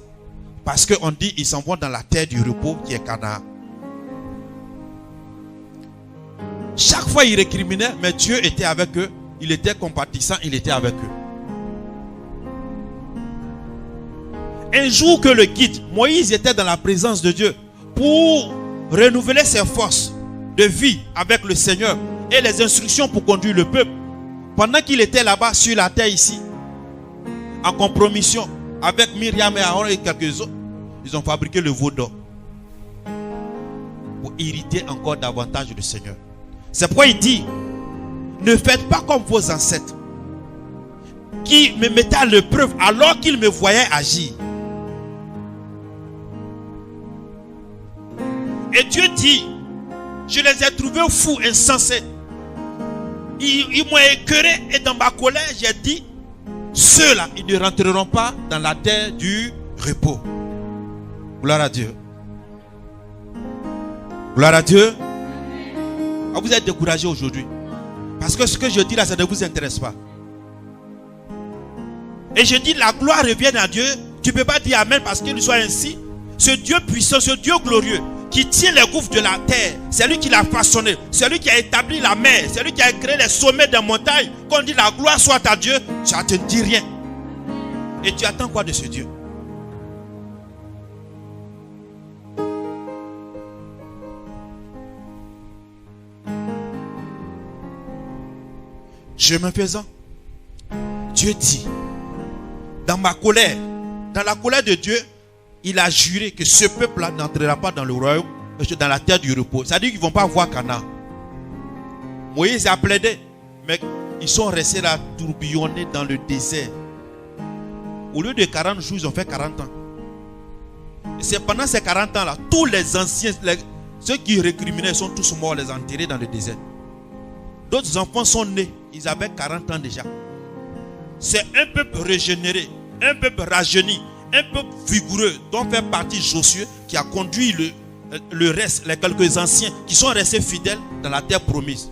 Parce qu'on dit ils s'en vont dans la terre du repos qui est Canaan. Chaque fois ils récriminaient, mais Dieu était avec eux. Il était compatissant, il était avec eux. Un jour que le guide, Moïse était dans la présence de Dieu pour renouveler ses forces de vie avec le Seigneur et les instructions pour conduire le peuple. Pendant qu'il était là-bas sur la terre ici, en compromission avec Myriam et Aaron et quelques autres, ils ont fabriqué le veau d'or pour irriter encore davantage le Seigneur. C'est pourquoi il dit, ne faites pas comme vos ancêtres qui me mettaient à l'épreuve alors qu'ils me voyaient agir. Et Dieu dit, je les ai trouvés fous, insensés. Ils m'ont écœuré et dans ma colère, j'ai dit, ceux-là, ils ne rentreront pas dans la terre du repos. Gloire à Dieu. Gloire à Dieu. Ah, vous êtes découragés aujourd'hui. Parce que ce que je dis là, ça ne vous intéresse pas. Et je dis, la gloire revient à Dieu. Tu ne peux pas dire Amen parce qu'il soit ainsi. Ce Dieu puissant, ce Dieu glorieux, qui tient les gouffres de la terre, c'est lui qui l'a façonné, c'est lui qui a établi la mer, c'est lui qui a créé les sommets des montagnes. Quand on dit la gloire soit à Dieu, ça ne te dit rien. Et tu attends quoi de ce Dieu? Chemin faisant, Dieu dit, dans ma colère, dans la colère de Dieu, il a juré que ce peuple-là n'entrera pas dans le royaume, dans la terre du repos. C'est-à-dire qu'ils ne vont pas voir Canaan. Moïse a plaidé, mais ils sont restés là tourbillonnés dans le désert. Au lieu de 40 jours, ils ont fait 40 ans. Et c'est pendant ces 40 ans-là, tous les anciens, ceux qui récriminaient sont tous morts, les enterrés dans le désert. D'autres enfants sont nés, ils avaient 40 ans déjà. C'est un peuple régénéré, un peuple rajeuni, un peuple vigoureux dont fait partie Josué qui a conduit le reste, les quelques anciens qui sont restés fidèles dans la terre promise.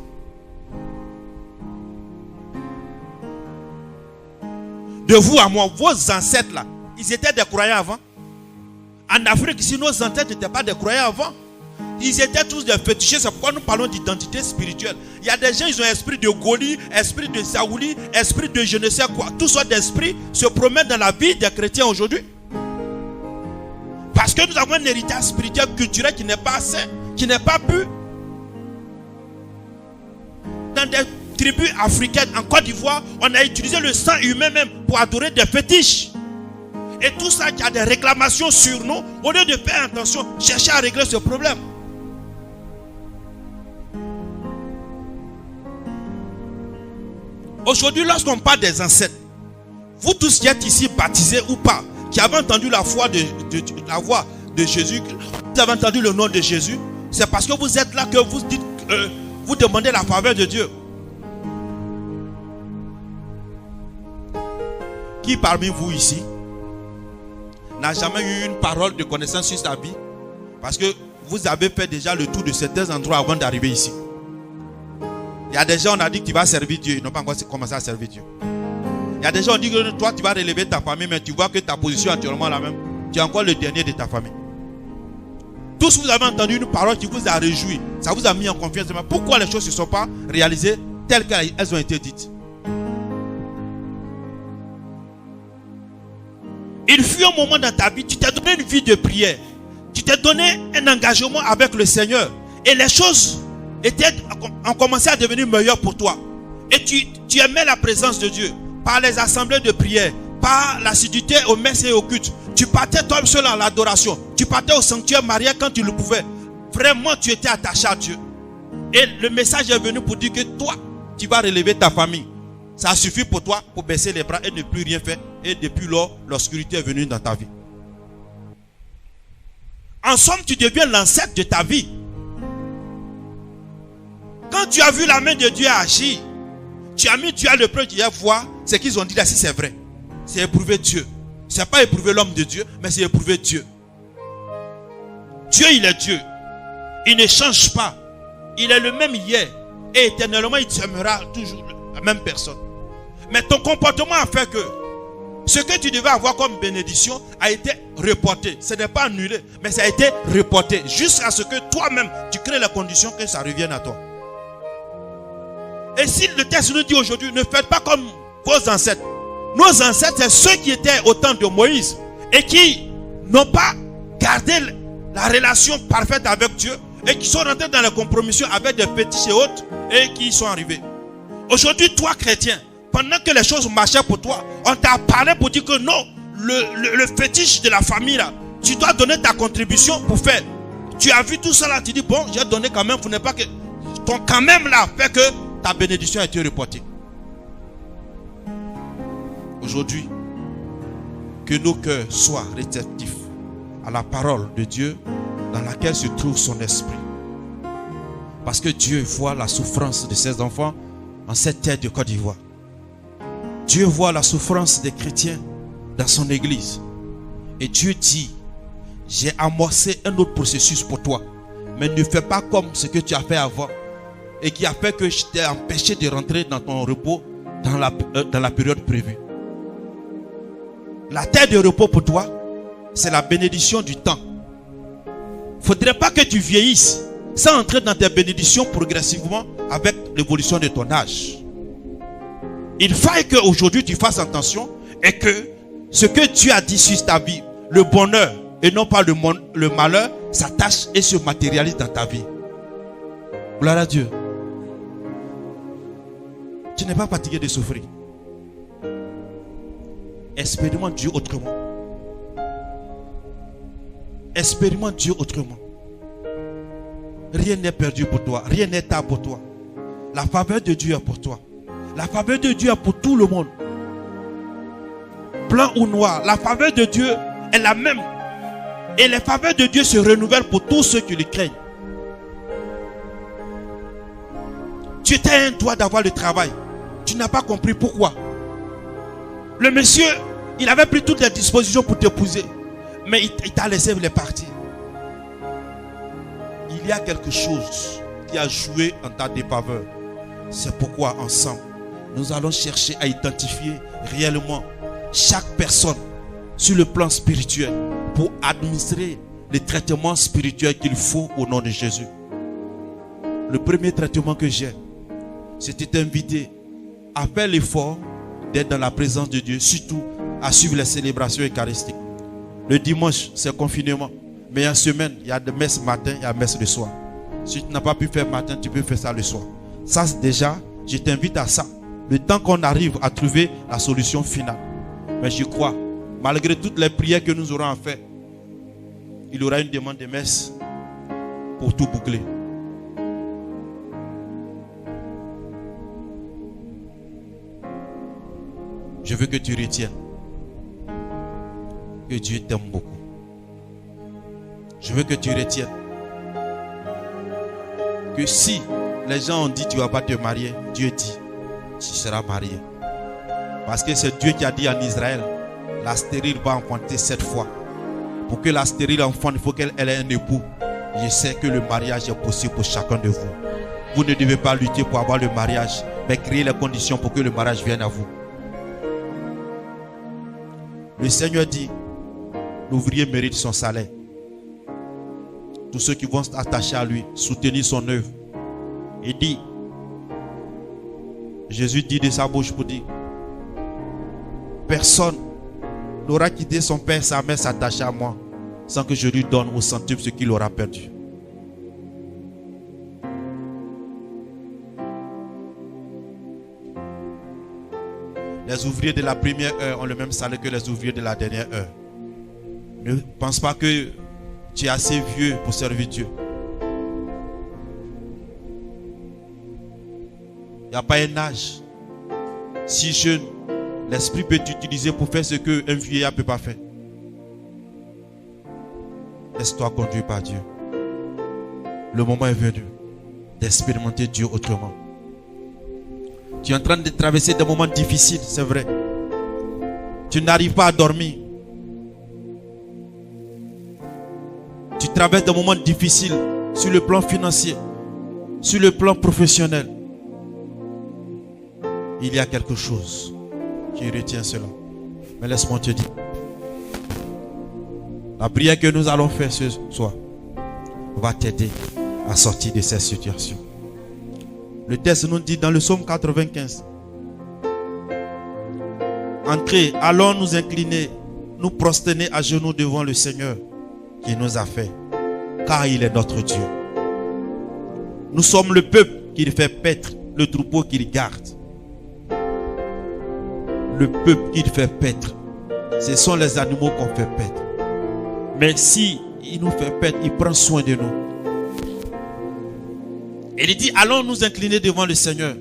De vous à moi, vos ancêtres là, ils étaient des croyants avant. En Afrique, si nos ancêtres n'étaient pas des croyants avant, ils étaient tous des fétichistes. C'est pourquoi nous parlons d'identité spirituelle. Il y a des gens, ils ont esprit de Goli, esprit de Saouli, esprit de je ne sais quoi. Toutes sortes d'esprits se promènent dans la vie des chrétiens aujourd'hui. Parce que nous avons un héritage spirituel, culturel qui n'est pas sain, qui n'est pas pur. Dans des tribus africaines, en Côte d'Ivoire, on a utilisé le sang humain même pour adorer des fétiches. Et tout ça qui a des réclamations sur nous, au lieu de faire attention, chercher à régler ce problème. Aujourd'hui, lorsqu'on parle des ancêtres, vous tous qui êtes ici baptisés ou pas, qui avez entendu la voix de Jésus, vous avez entendu le nom de Jésus, c'est parce que vous êtes là que vous dites, vous demandez la faveur de Dieu. Qui parmi vous ici n'a jamais eu une parole de connaissance sur sa vie? Parce que vous avez fait déjà le tour de certains endroits avant d'arriver ici. Il y a des gens, on a dit que tu vas servir Dieu. Ils n'ont pas encore commencé à servir Dieu. Il y a des gens, on dit que toi, tu vas relever ta famille, mais tu vois que ta position actuellement là même, tu es encore le dernier de ta famille. Tous vous avez entendu une parole qui vous a réjoui. Ça vous a mis en confiance. Mais pourquoi les choses ne se sont pas réalisées telles qu'elles ont été dites? Il fut un moment dans ta vie, tu t'es donné une vie de prière. Tu t'es donné un engagement avec le Seigneur. Et les choses ont commencé à devenir meilleures pour toi. Et tu aimais la présence de Dieu. Par les assemblées de prière, par l'assiduité aux messes et aux cultes. Tu partais toi seul à l'adoration. Tu partais au sanctuaire marié quand tu le pouvais. vraiment tu étais attaché à Dieu, et le message est venu pour dire que toi, tu vas relever ta famille, ça suffit pour toi pour baisser les bras et ne plus rien faire. Et depuis lors, l'obscurité est venue dans ta vie. En somme, tu deviens l'ancêtre de ta vie. Quand tu as vu la main de Dieu agir, tu as mis Dieu à l'épreuve d'hier voir ce qu'ils ont dit là, si c'est vrai. C'est éprouver Dieu. Ce n'est pas éprouver l'homme de Dieu, mais c'est éprouver Dieu. Dieu, il est Dieu. Il ne change pas. Il est le même hier. Et éternellement, il demeurera toujours la même personne. Mais ton comportement a fait que ce que tu devais avoir comme bénédiction a été reporté. Ce n'est pas annulé, mais ça a été reporté. Jusqu'à ce que toi-même, tu crées les conditions que ça revienne à toi. Et si le texte nous dit aujourd'hui, ne faites pas comme vos ancêtres. Nos ancêtres, c'est ceux qui étaient au temps de Moïse et qui n'ont pas gardé la relation parfaite avec Dieu et qui sont rentrés dans la compromission avec des fétiches et autres et qui y sont arrivés. Aujourd'hui, toi, chrétien, pendant que les choses marchaient pour toi, on t'a parlé pour dire que non, le fétiche de la famille là, tu dois donner ta contribution pour faire. Tu as vu tout ça là, tu dis bon, j'ai donné quand même, vous n'êtes pas que ton quand même là fait que ta bénédiction a été reportée. Aujourd'hui, que nos cœurs soient réceptifs à la parole de Dieu dans laquelle se trouve son esprit. Parce que Dieu voit la souffrance de ses enfants en cette terre de Côte d'Ivoire. Dieu voit la souffrance des chrétiens dans son église. Et Dieu dit, j'ai amorcé un autre processus pour toi. Mais ne fais pas comme ce que tu as fait avant. Et qui a fait que je t'ai empêché de rentrer dans ton repos dans la période prévue. La terre de repos pour toi, c'est la bénédiction du temps. Il ne faudrait pas que tu vieillisses sans entrer dans tes bénédictions progressivement avec l'évolution de ton âge. Il faille qu'aujourd'hui tu fasses attention et que ce que Dieu a dit sur ta vie, le bonheur et non pas le malheur, s'attache et se matérialise dans ta vie. Gloire à Dieu. Tu n'es pas fatigué de souffrir. Expérimente Dieu autrement. Expérimente Dieu autrement. Rien n'est perdu pour toi. Rien n'est tard pour toi. La faveur de Dieu est pour toi. La faveur de Dieu est pour tout le monde. Blanc ou noir. La faveur de Dieu est la même. Et les faveurs de Dieu se renouvellent pour tous ceux qui le craignent. Tu étais un droit d'avoir le travail. Tu n'as pas compris pourquoi. Le monsieur, il avait pris toutes les dispositions pour t'épouser. Mais il t'a laissé les partir. Il y a quelque chose qui a joué en ta défaveur. C'est pourquoi ensemble, nous allons chercher à identifier réellement chaque personne sur le plan spirituel pour administrer les traitements spirituels qu'il faut au nom de Jésus. Le premier traitement que j'ai, c'était t'inviter à faire l'effort d'être dans la présence de Dieu, surtout à suivre les célébrations eucharistiques. Le dimanche, c'est confinement. Mais en semaine, il y a de messe matin et la messe le soir. Si tu n'as pas pu faire matin, tu peux faire ça le soir. Ça, déjà, je t'invite à ça. Le temps qu'on arrive à trouver la solution finale. Mais je crois, malgré toutes les prières que nous aurons à faire, il y aura une demande de messe pour tout boucler. Je veux que tu retiennes que Dieu t'aime beaucoup. Je veux que tu retiennes que si les gens ont dit tu ne vas pas te marier, Dieu dit tu seras marié. Parce que c'est Dieu qui a dit en Israël, la stérile va enfanter 7 fois. Pour que la stérile enfante, il faut qu'elle ait un époux. Je sais que le mariage est possible pour chacun de vous. Vous ne devez pas lutter pour avoir le mariage, mais créer les conditions pour que le mariage vienne à vous. Le Seigneur dit, l'ouvrier mérite son salaire. Tous ceux qui vont s'attacher à lui, soutenir son œuvre. Il dit, Jésus dit de sa bouche pour dire, personne n'aura quitté son père, sa mère s'attacher à moi, sans que je lui donne au centuple ce qu'il aura perdu. Les ouvriers de la première heure ont le même salaire que les ouvriers de la dernière heure. Ne pense pas que tu es assez vieux pour servir Dieu. n'y a pas un âge. Si jeune, l'esprit peut t'utiliser pour faire ce qu'un vieillard ne peut pas faire. Laisse-toi conduire par Dieu. Le moment est venu d'expérimenter Dieu autrement. Tu es en train de traverser des moments difficiles, c'est vrai. Tu n'arrives pas à dormir. Tu traverses des moments difficiles sur le plan financier, sur le plan professionnel. Il y a quelque chose qui retient cela. Mais laisse-moi te dire, la prière que nous allons faire ce soir va t'aider à sortir de cette situation. Le texte nous dit dans le psaume 95, entrez, allons nous incliner, nous prosterner à genoux devant le Seigneur qui nous a fait, car il est notre Dieu. Nous sommes le peuple qu'il fait paître, le troupeau qu'il garde. Le peuple qu'il fait paître, ce sont les animaux qu'on fait paître. Mais si il nous fait paître, il prend soin de nous. Et il dit, allons nous incliner devant le Seigneur.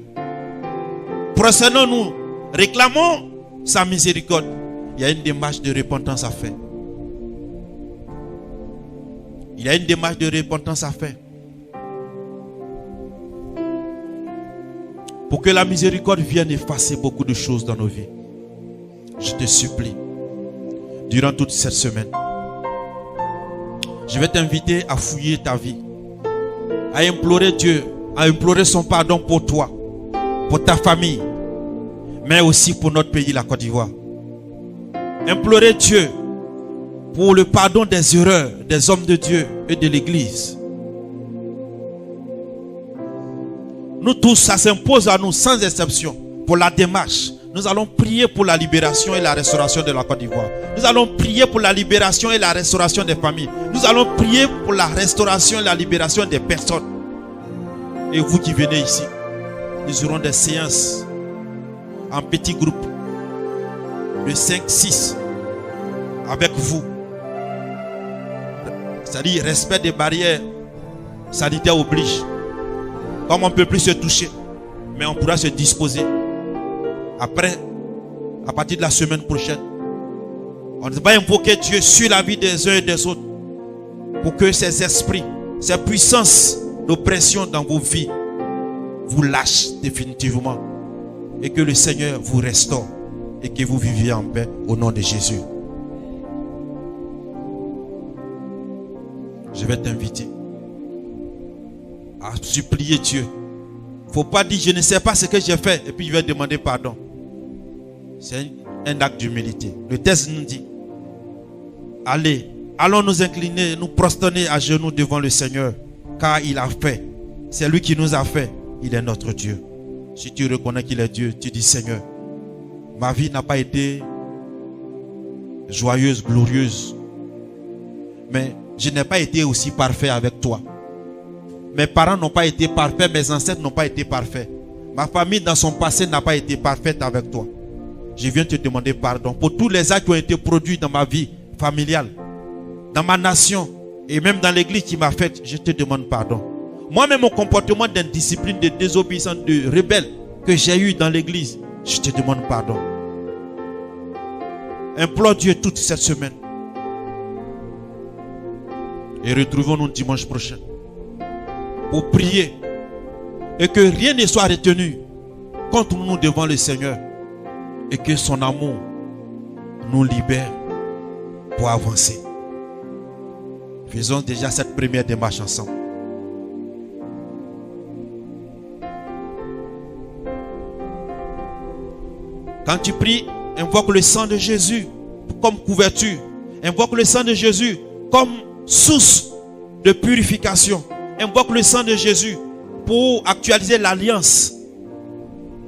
Prosternons-nous, réclamons sa miséricorde. Il y a une démarche de repentance à faire. Il y a une démarche de repentance à faire. Pour que la miséricorde vienne effacer beaucoup de choses dans nos vies. Je te supplie, durant toute cette semaine, je vais t'inviter à fouiller ta vie, à implorer Dieu, à implorer son pardon pour toi, pour ta famille, mais aussi pour notre pays, la Côte d'Ivoire. Implorer Dieu pour le pardon des erreurs des hommes de Dieu et de l'Église. Nous tous, ça s'impose à nous sans exception pour la démarche. Nous allons prier pour la libération et la restauration de la Côte d'Ivoire. Nous allons prier pour la libération et la restauration des familles. Nous allons prier pour la restauration et la libération des personnes. Et vous qui venez ici, nous aurons des séances en petits groupes de 5-6 avec vous. C'est-à-dire respect des barrières sanitaires oblige. Comme on ne peut plus se toucher, mais on pourra se disposer. Après, à partir de la semaine prochaine, on va invoquer Dieu sur la vie des uns et des autres pour que ces esprits, ces puissances d'oppression dans vos vies vous lâchent définitivement et que le Seigneur vous restaure et que vous viviez en paix au nom de Jésus. Je vais t'inviter à supplier Dieu. Il ne faut pas dire je ne sais pas ce que j'ai fait et puis je vais demander pardon. C'est un acte d'humilité. Le texte nous dit, allez, allons nous incliner, nous prosterner à genoux devant le Seigneur, car il a fait. C'est lui qui nous a fait. Il est notre Dieu. Si tu reconnais qu'il est Dieu, tu dis Seigneur, ma vie n'a pas été joyeuse, glorieuse, mais je n'ai pas été aussi parfait avec toi. Mes parents n'ont pas été parfaits, mes ancêtres n'ont pas été parfaits. Ma famille dans son passé n'a pas été parfaite avec toi. Je viens te demander pardon pour tous les actes qui ont été produits dans ma vie familiale, dans ma nation et même dans l'église qui m'a fait. Je te demande pardon. Moi-même, mon comportement d'indiscipline, de désobéissance, de rebelle que j'ai eu dans l'église, je te demande pardon. Implore Dieu toute cette semaine. Et retrouvons-nous dimanche prochain pour prier et que rien ne soit retenu contre nous devant le Seigneur et que son amour nous libère pour avancer. Faisons déjà cette première démarche ensemble. Quand tu pries, invoque le sang de Jésus comme couverture. Invoque le sang de Jésus comme source de purification. Invoque le sang de Jésus pour actualiser l'alliance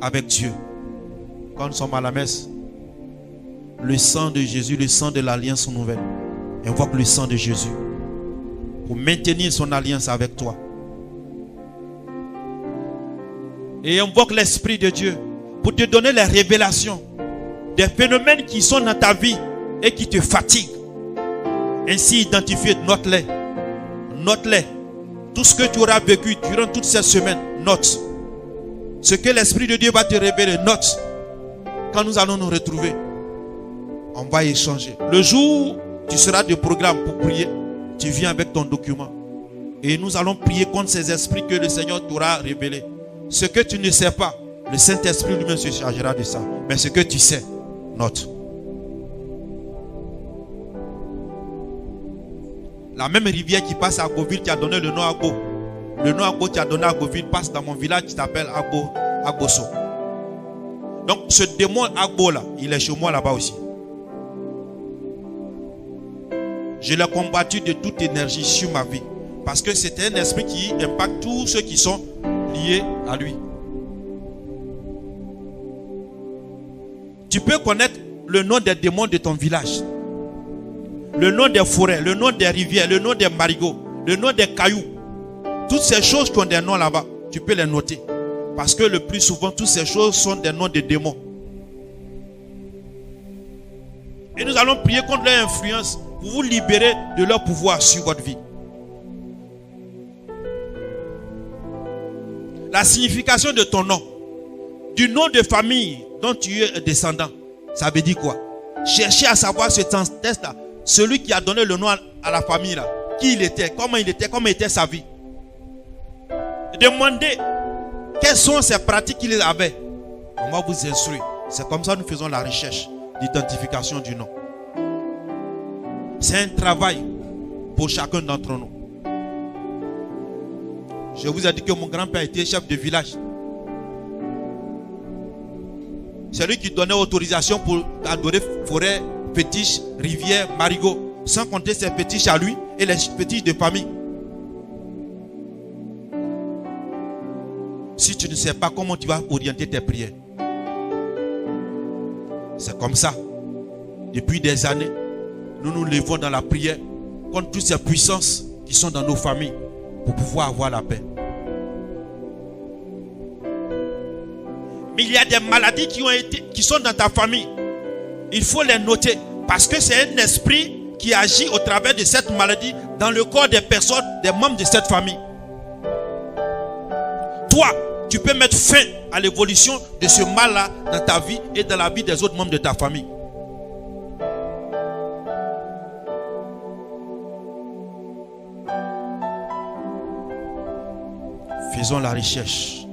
avec Dieu. Quand nous sommes à la messe, le sang de Jésus, le sang de l'alliance nouvelle. Invoque le sang de Jésus pour maintenir son alliance avec toi. Et invoque l'Esprit de Dieu pour te donner les révélations des phénomènes qui sont dans ta vie et qui te fatiguent. Ainsi identifié, note-les. Note-les. Tout ce que tu auras vécu durant toute cette semaine, note. Ce que l'Esprit de Dieu va te révéler, note. Quand nous allons nous retrouver, on va échanger. Le jour où tu seras de programme pour prier, tu viens avec ton document. Et nous allons prier contre ces esprits que le Seigneur t'aura révélés. Ce que tu ne sais pas, le Saint-Esprit lui-même se chargera de ça. Mais ce que tu sais, note. La même rivière qui passe à Agoville, qui a donné le nom à Ago. Le nom Ago qui a donné à Agoville passe dans mon village qui s'appelle Agoso. Donc ce démon Ago là, il est chez moi là-bas aussi. Je l'ai combattu de toute énergie sur ma vie. Parce que c'est un esprit qui impacte tous ceux qui sont liés à lui. Tu peux connaître le nom des démons de ton village. Le nom des forêts, le nom des rivières, le nom des marigots, le nom des cailloux. Toutes ces choses qui ont des noms là-bas, tu peux les noter. Parce que le plus souvent, toutes ces choses sont des noms de démons. Et nous allons prier contre leur influence pour vous libérer de leur pouvoir sur votre vie. La signification de ton nom, du nom de famille dont tu es descendant, ça veut dire quoi? Cherchez à savoir ce test-là, celui qui a donné le nom à la famille là, qui il était, comment était sa vie. Demandez quelles sont ces pratiques qu'il avait. On va vous instruire. C'est comme ça que nous faisons la recherche d'identification du nom. C'est un travail pour chacun d'entre nous. Je vous ai dit que mon grand-père était chef de village. C'est lui qui donnait autorisation pour adorer forêt, fétiches, rivières, marigots. Sans compter ses fétiches à lui et les fétiches de famille. Si tu ne sais pas comment tu vas orienter tes prières. C'est comme ça. Depuis des années, nous nous levons dans la prière contre toutes ces puissances qui sont dans nos familles pour pouvoir avoir la paix. Mais il y a des maladies qui sont dans ta famille. Il faut les noter parce que c'est un esprit qui agit au travers de cette maladie dans le corps des personnes, des membres de cette famille. Toi, tu peux mettre fin à l'évolution de ce mal-là dans ta vie et dans la vie des autres membres de ta famille. Faisons la recherche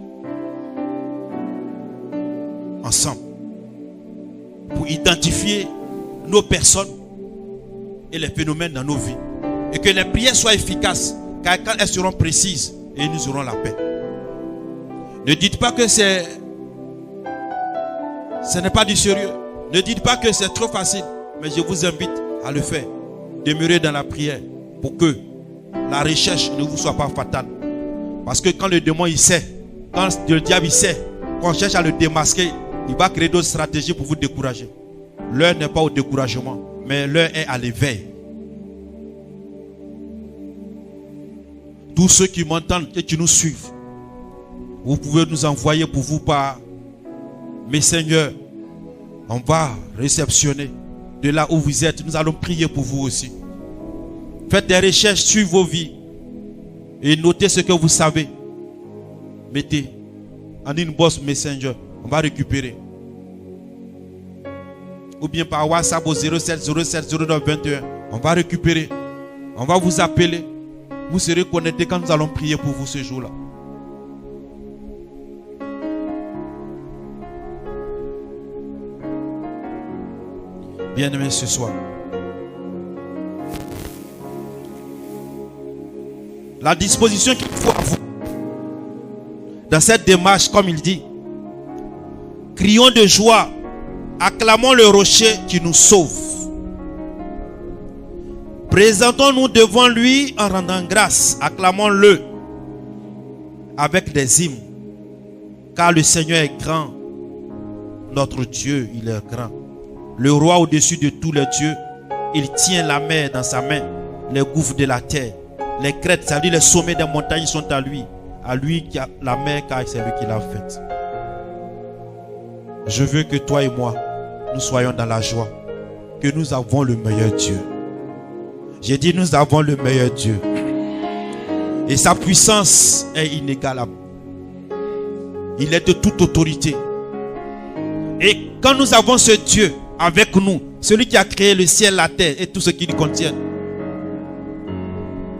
ensemble pour identifier nos personnes et les phénomènes dans nos vies. Et que les prières soient efficaces, car quand elles seront précises, et nous aurons la paix. Ne dites pas que ce n'est pas du sérieux. Ne dites pas que c'est trop facile. Mais je vous invite à le faire. Demeurez dans la prière pour que la recherche ne vous soit pas fatale. Parce que quand le démon il sait, quand le diable il sait, quand on cherche à le démasquer, il va créer d'autres stratégies pour vous décourager. L'heure n'est pas au découragement, mais l'heure est à l'éveil. Tous ceux qui m'entendent et qui nous suivent, vous pouvez nous envoyer pour vous par Messenger. On va réceptionner de là où vous êtes. Nous allons prier pour vous aussi. Faites des recherches sur vos vies et notez ce que vous savez. Mettez en inbox Messenger. On va récupérer. Ou bien par WhatsApp au 07 07 09 21. On va récupérer. On va vous appeler. Vous serez connectés quand nous allons prier pour vous ce jour-là. Bien-aimés ce soir. La disposition qu'il faut avoir dans cette démarche, comme il dit, crions de joie, acclamons le rocher qui nous sauve. Présentons-nous devant lui en rendant grâce, acclamons-le avec des hymnes, car le Seigneur est grand, notre Dieu, il est grand. Le roi au-dessus de tous les dieux, il tient la mer dans sa main, les gouffres de la terre, les crêtes, c'est-à-dire les sommets des montagnes sont à lui qui a la mer car c'est lui qui l'a faite. Je veux que toi et moi, nous soyons dans la joie, que nous avons le meilleur Dieu. J'ai dit nous avons le meilleur Dieu. Et sa puissance est inégalable. Il est de toute autorité. Et quand nous avons ce Dieu avec nous, celui qui a créé le ciel, la terre et tout ce qu'il contient,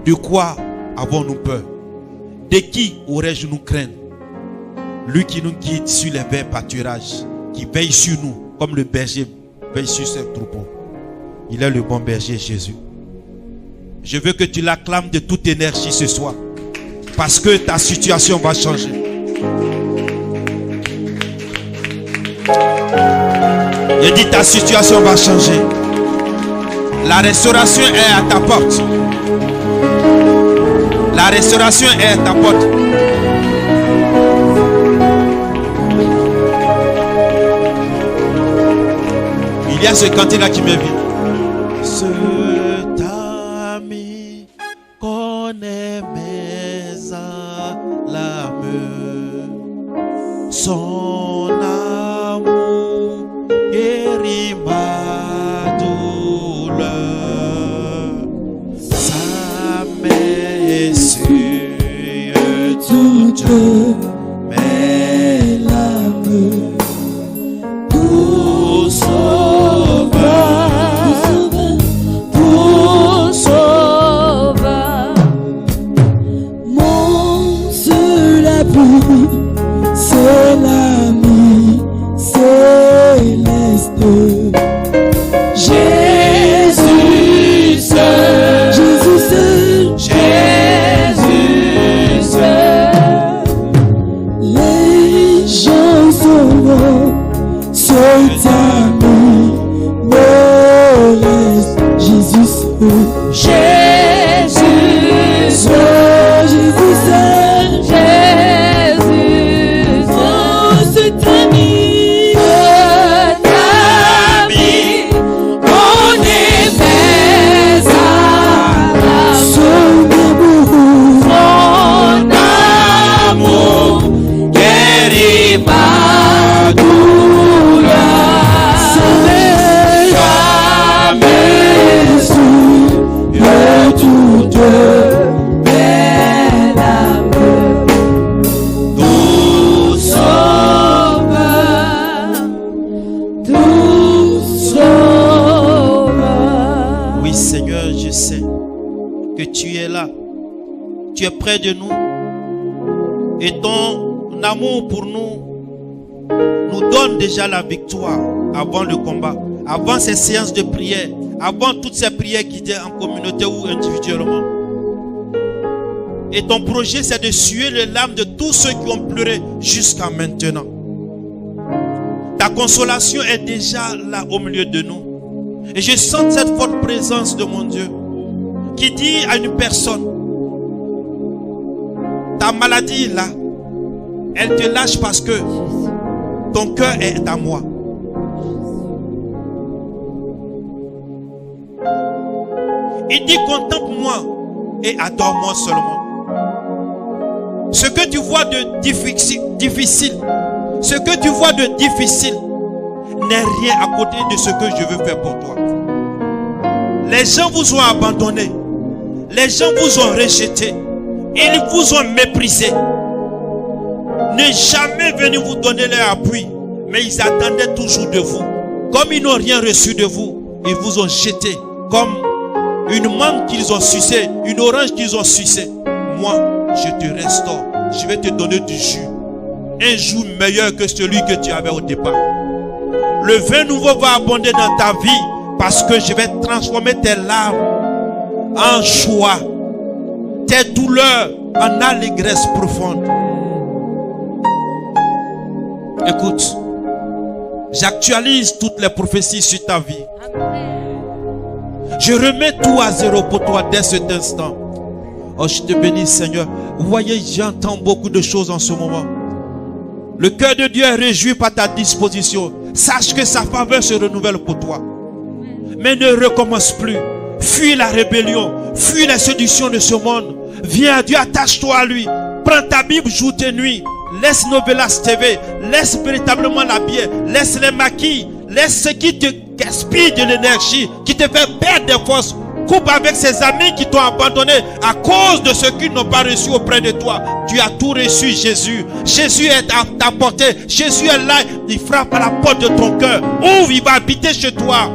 de quoi avons-nous peur? De qui aurais-je nous craindre? Lui qui nous guide sur les verts pâturages, qui veille sur nous, comme le berger veille sur ses troupeaux. Il est le bon berger, Jésus. Je veux que tu l'acclames de toute énergie ce soir, parce que ta situation va changer. Je dis, ta situation va changer. La restauration est à ta porte. La restauration est à ta porte. Il y a ce cantique-là qui me vient. Cet ami connaît mes alarmes. Son amour guérit ma douleur. Sa main est sur toutes mes larmes. Pour sauver mon seul abri, c'est l'ami céleste. Jésus seul, Jésus seul, Jésus seul. Les gens sauront cet ami me laisse. Jésus seul, Jésus seul, Jésus seul, Jésus seul. Oh, cet ami, connaît mes âmes. Son amour guérit ma douleur. Sa main sur toutes mes larmes. Tout sauveur, tout sauveur. Oui, Seigneur, je sais que tu es là. Tu es près de nous. Et ton amour pour nous donne déjà la victoire avant le combat, avant ces séances de prière, avant toutes ces prières qui étaient en communauté ou individuellement. Et ton projet, c'est de suer les larmes de tous ceux qui ont pleuré jusqu'à maintenant. Ta consolation est déjà là au milieu de nous. Et je sens cette forte présence de mon Dieu qui dit à une personne, ta maladie là, elle te lâche parce que ton cœur est à moi. Il dit, contemple-moi et adore-moi seulement. Ce que tu vois de difficile, ce que tu vois de difficile n'est rien à côté de ce que je veux faire pour toi. Les gens vous ont abandonné. Les gens vous ont rejeté. Ils vous ont méprisé. Ne jamais venir vous donner leur appui. Mais ils attendaient toujours de vous. Comme ils n'ont rien reçu de vous, ils vous ont jeté comme une mangue qu'ils ont sucée, une orange qu'ils ont sucée. Moi, je te restaure. Je vais te donner du jus. Un jus meilleur que celui que tu avais au départ. Le vin nouveau va abonder dans ta vie parce que je vais transformer tes larmes en joie, tes douleurs en allégresse profonde. Écoute, j'actualise toutes les prophéties sur ta vie. Je remets tout à zéro pour toi dès cet instant. Oh, je te bénis, Seigneur. Vous voyez, j'entends beaucoup de choses en ce moment. Le cœur de Dieu est réjoui par ta disposition. Sache que sa faveur se renouvelle pour toi. Mais ne recommence plus. Fuis la rébellion. Fuis les séductions de ce monde. Viens à Dieu, attache-toi à lui. Prends ta Bible, joue tes nuits. Laisse Novelas TV. Laisse véritablement la bière. Laisse les maquis. Laisse ce qui te gaspille de l'énergie, qui te fait perdre des forces. Coupe avec ces amis qui t'ont abandonné à cause de ce qu'ils n'ont pas reçu auprès de toi. Tu as tout reçu, Jésus. Jésus est à ta portée. Jésus est là. Il frappe à la porte de ton cœur. Ouvre, il va habiter chez toi.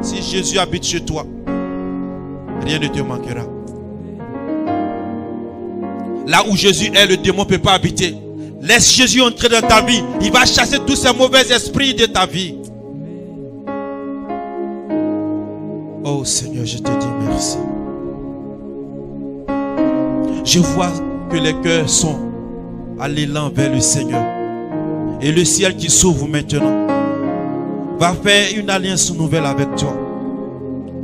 Si Jésus habite chez toi, rien ne te manquera. Là où Jésus est, le démon ne peut pas habiter. Laisse Jésus entrer dans ta vie. Il va chasser tous ces mauvais esprits de ta vie. Oh Seigneur, je te dis merci. Je vois que les cœurs sont à l'élan vers le Seigneur. Et le ciel qui s'ouvre maintenant va faire une alliance nouvelle avec toi.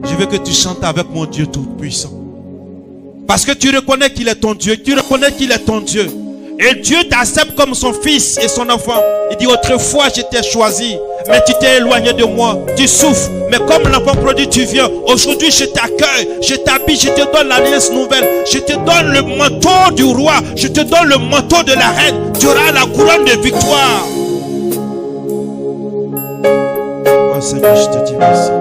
Je veux que tu chantes avec mon Dieu Tout-Puissant. Parce que tu reconnais qu'il est ton Dieu. Tu reconnais qu'il est ton Dieu. Et Dieu t'accepte comme son fils et son enfant. Il dit, autrefois je t'ai choisi, mais tu t'es éloigné de moi. Tu souffres, mais comme l'enfant produit tu viens. Aujourd'hui je t'accueille, je t'habille, je te donne l'alliance nouvelle. Je te donne le manteau du roi. Je te donne le manteau de la reine. Tu auras la couronne de victoire. Oh Seigneur, je te dis merci.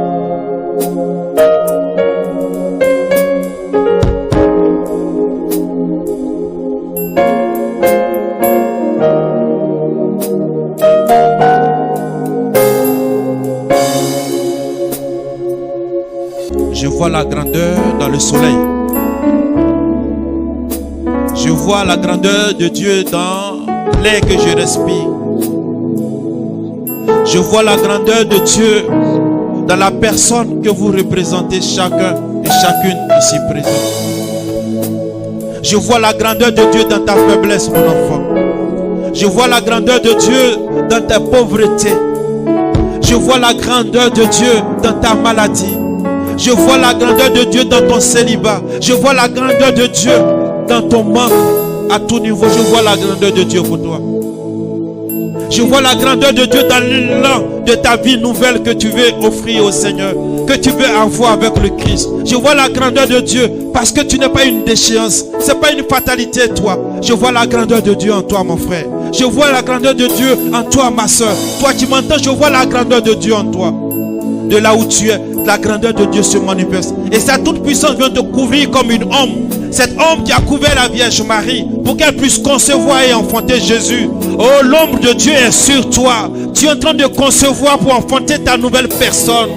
Je vois la grandeur dans le soleil. Je vois la grandeur de Dieu dans l'air que je respire. Je vois la grandeur de Dieu dans la personne que vous représentez chacun et chacune ici présent. Je vois la grandeur de Dieu dans ta faiblesse, mon enfant. Je vois la grandeur de Dieu dans ta pauvreté. Je vois la grandeur de Dieu dans ta maladie. Je vois la grandeur de Dieu dans ton célibat. Je vois la grandeur de Dieu dans ton manque à tout niveau. Je vois la grandeur de Dieu pour toi. Je vois la grandeur de Dieu dans l'élan de ta vie nouvelle que tu veux offrir au Seigneur, que tu veux avoir avec le Christ. Je vois la grandeur de Dieu parce que tu n'es pas une déchéance. Ce n'est pas une fatalité, toi. Je vois la grandeur de Dieu en toi, mon frère. Je vois la grandeur de Dieu en toi, ma soeur. Toi qui m'entends, je vois la grandeur de Dieu en toi. De là où tu es, la grandeur de Dieu se manifeste. Et sa toute puissance vient te couvrir comme une ombre. Cette ombre qui a couvert la Vierge Marie pour qu'elle puisse concevoir et enfanter Jésus. Oh, l'ombre de Dieu est sur toi. Tu es en train de concevoir pour enfanter ta nouvelle personne.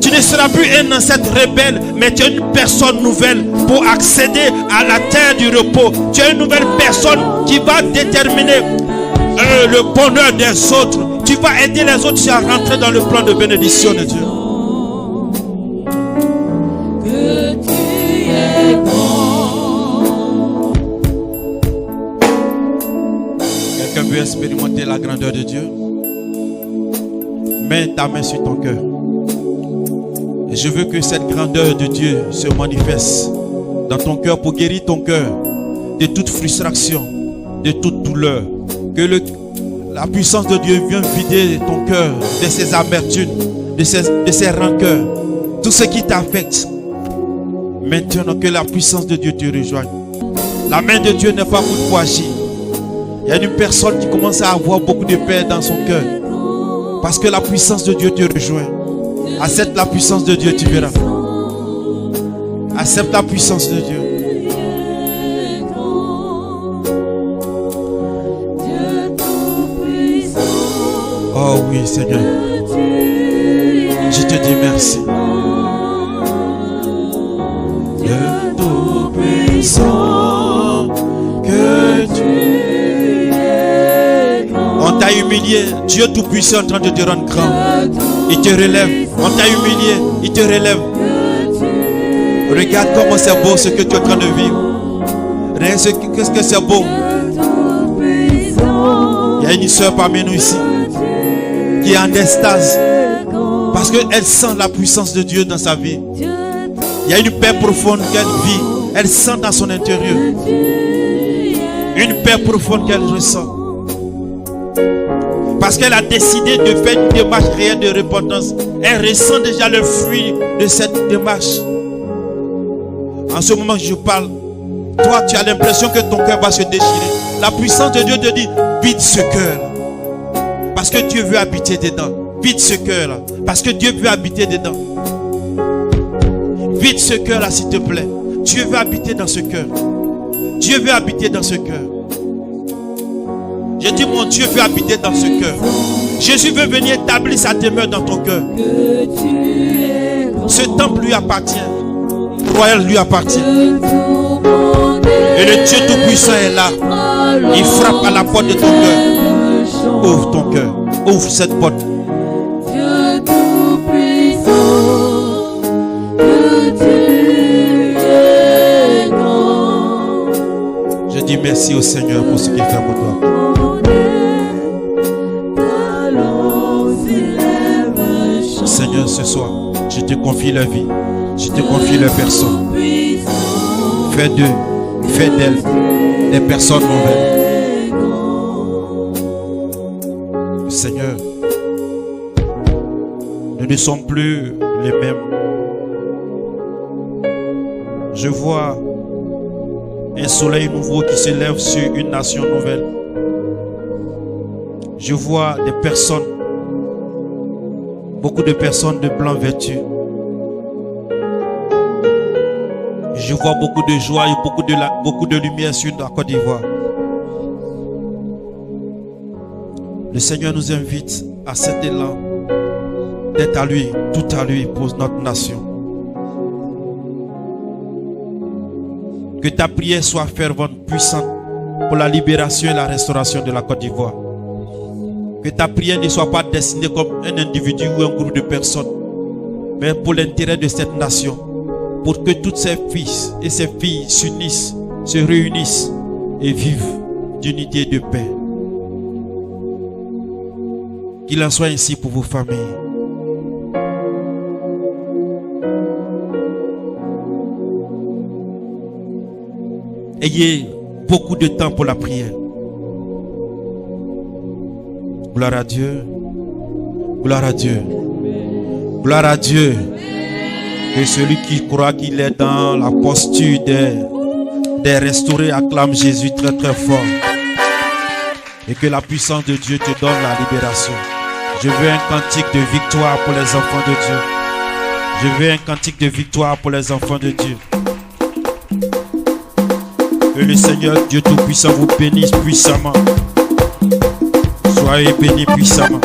Tu ne seras plus un ancêtre rebelle, mais tu es une personne nouvelle pour accéder à la terre du repos. Tu es une nouvelle personne qui va déterminer le bonheur des autres. Tu vas aider les autres à rentrer dans le plan de bénédiction de Dieu. Que tu es bon. Quelqu'un veut expérimenter la grandeur de Dieu? Mets ta main sur ton cœur. Et je veux que cette grandeur de Dieu se manifeste dans ton cœur pour guérir ton cœur de toute frustration, de toute douleur. Que la puissance de Dieu vienne vider ton cœur de ses amertumes, de ses rancœurs, tout ce qui t'affecte. Maintenant que la puissance de Dieu te rejoigne. La main de Dieu n'est pas pour agir. Il y a une personne qui commence à avoir beaucoup de paix dans son cœur. Parce que la puissance de Dieu te rejoint. Accepte la puissance de Dieu, tu verras. Accepte la puissance de Dieu. Oh oui, Seigneur. Je te dis merci. Dieu Tout-Puissant, que tu es grand. On t'a humilié. Dieu Tout-Puissant est en train de te rendre grand. Il te relève. On t'a humilié. Il te relève. Regarde comment c'est beau ce que tu es en train de vivre. Regarde qu'est-ce que c'est beau. Il y a une soeur parmi nous ici qui est en extase parce qu'elle sent la puissance de Dieu dans sa vie. Il y a une paix profonde qu'elle vit. Elle sent dans son intérieur. Une paix profonde qu'elle ressent. Parce qu'elle a décidé de faire une démarche réelle de repentance. Elle ressent déjà le fruit de cette démarche. En ce moment que je parle, toi tu as l'impression que ton cœur va se déchirer. La puissance de Dieu te dit, vide ce cœur. Parce que Dieu veut habiter dedans. Vide ce cœur-là. Parce que Dieu veut habiter dedans. Vide ce cœur-là, s'il te plaît. Dieu veut habiter dans ce cœur. Dieu veut habiter dans ce cœur. J'ai dit, mon Dieu veut habiter dans ce cœur. Jésus veut venir établir sa demeure dans ton cœur. Ce temple lui appartient. Le royal lui appartient. Et le Dieu Tout-Puissant est là. Il frappe à la porte de ton cœur. Ouvre ton cœur. Ouvre cette porte. Dieu Tout-Puissant, que tu es grand. Je dis merci au Seigneur pour ce qu'il fait pour toi. Seigneur, ce soir, je te confie la vie. Je te confie la personne. Fais d'eux, fais d'elles des personnes nouvelles. Seigneur, nous ne sommes plus les mêmes. Je vois un soleil nouveau qui se lève sur une nation nouvelle. Je vois des personnes, beaucoup de personnes de blanc vêtues. Je vois beaucoup de joie et beaucoup de lumière sur la Côte d'Ivoire. Le Seigneur nous invite à cet élan d'être à lui, tout à lui pour notre nation. Que ta prière soit fervente, puissante pour la libération et la restauration de la Côte d'Ivoire. Que ta prière ne soit pas destinée comme un individu ou un groupe de personnes, mais pour l'intérêt de cette nation, pour que tous ces fils et ces filles s'unissent, se réunissent et vivent d'unité et de paix. Qu'il en soit ainsi pour vos familles. Ayez beaucoup de temps pour la prière. Gloire à Dieu. Gloire à Dieu. Gloire à Dieu. Que celui qui croit qu'il est dans la posture des restaurés acclame Jésus très très fort. Et que la puissance de Dieu te donne la libération. Je veux un cantique de victoire pour les enfants de Dieu. Je veux un cantique de victoire pour les enfants de Dieu. Que le Seigneur Dieu Tout-Puissant vous bénisse puissamment. Soyez bénis puissamment.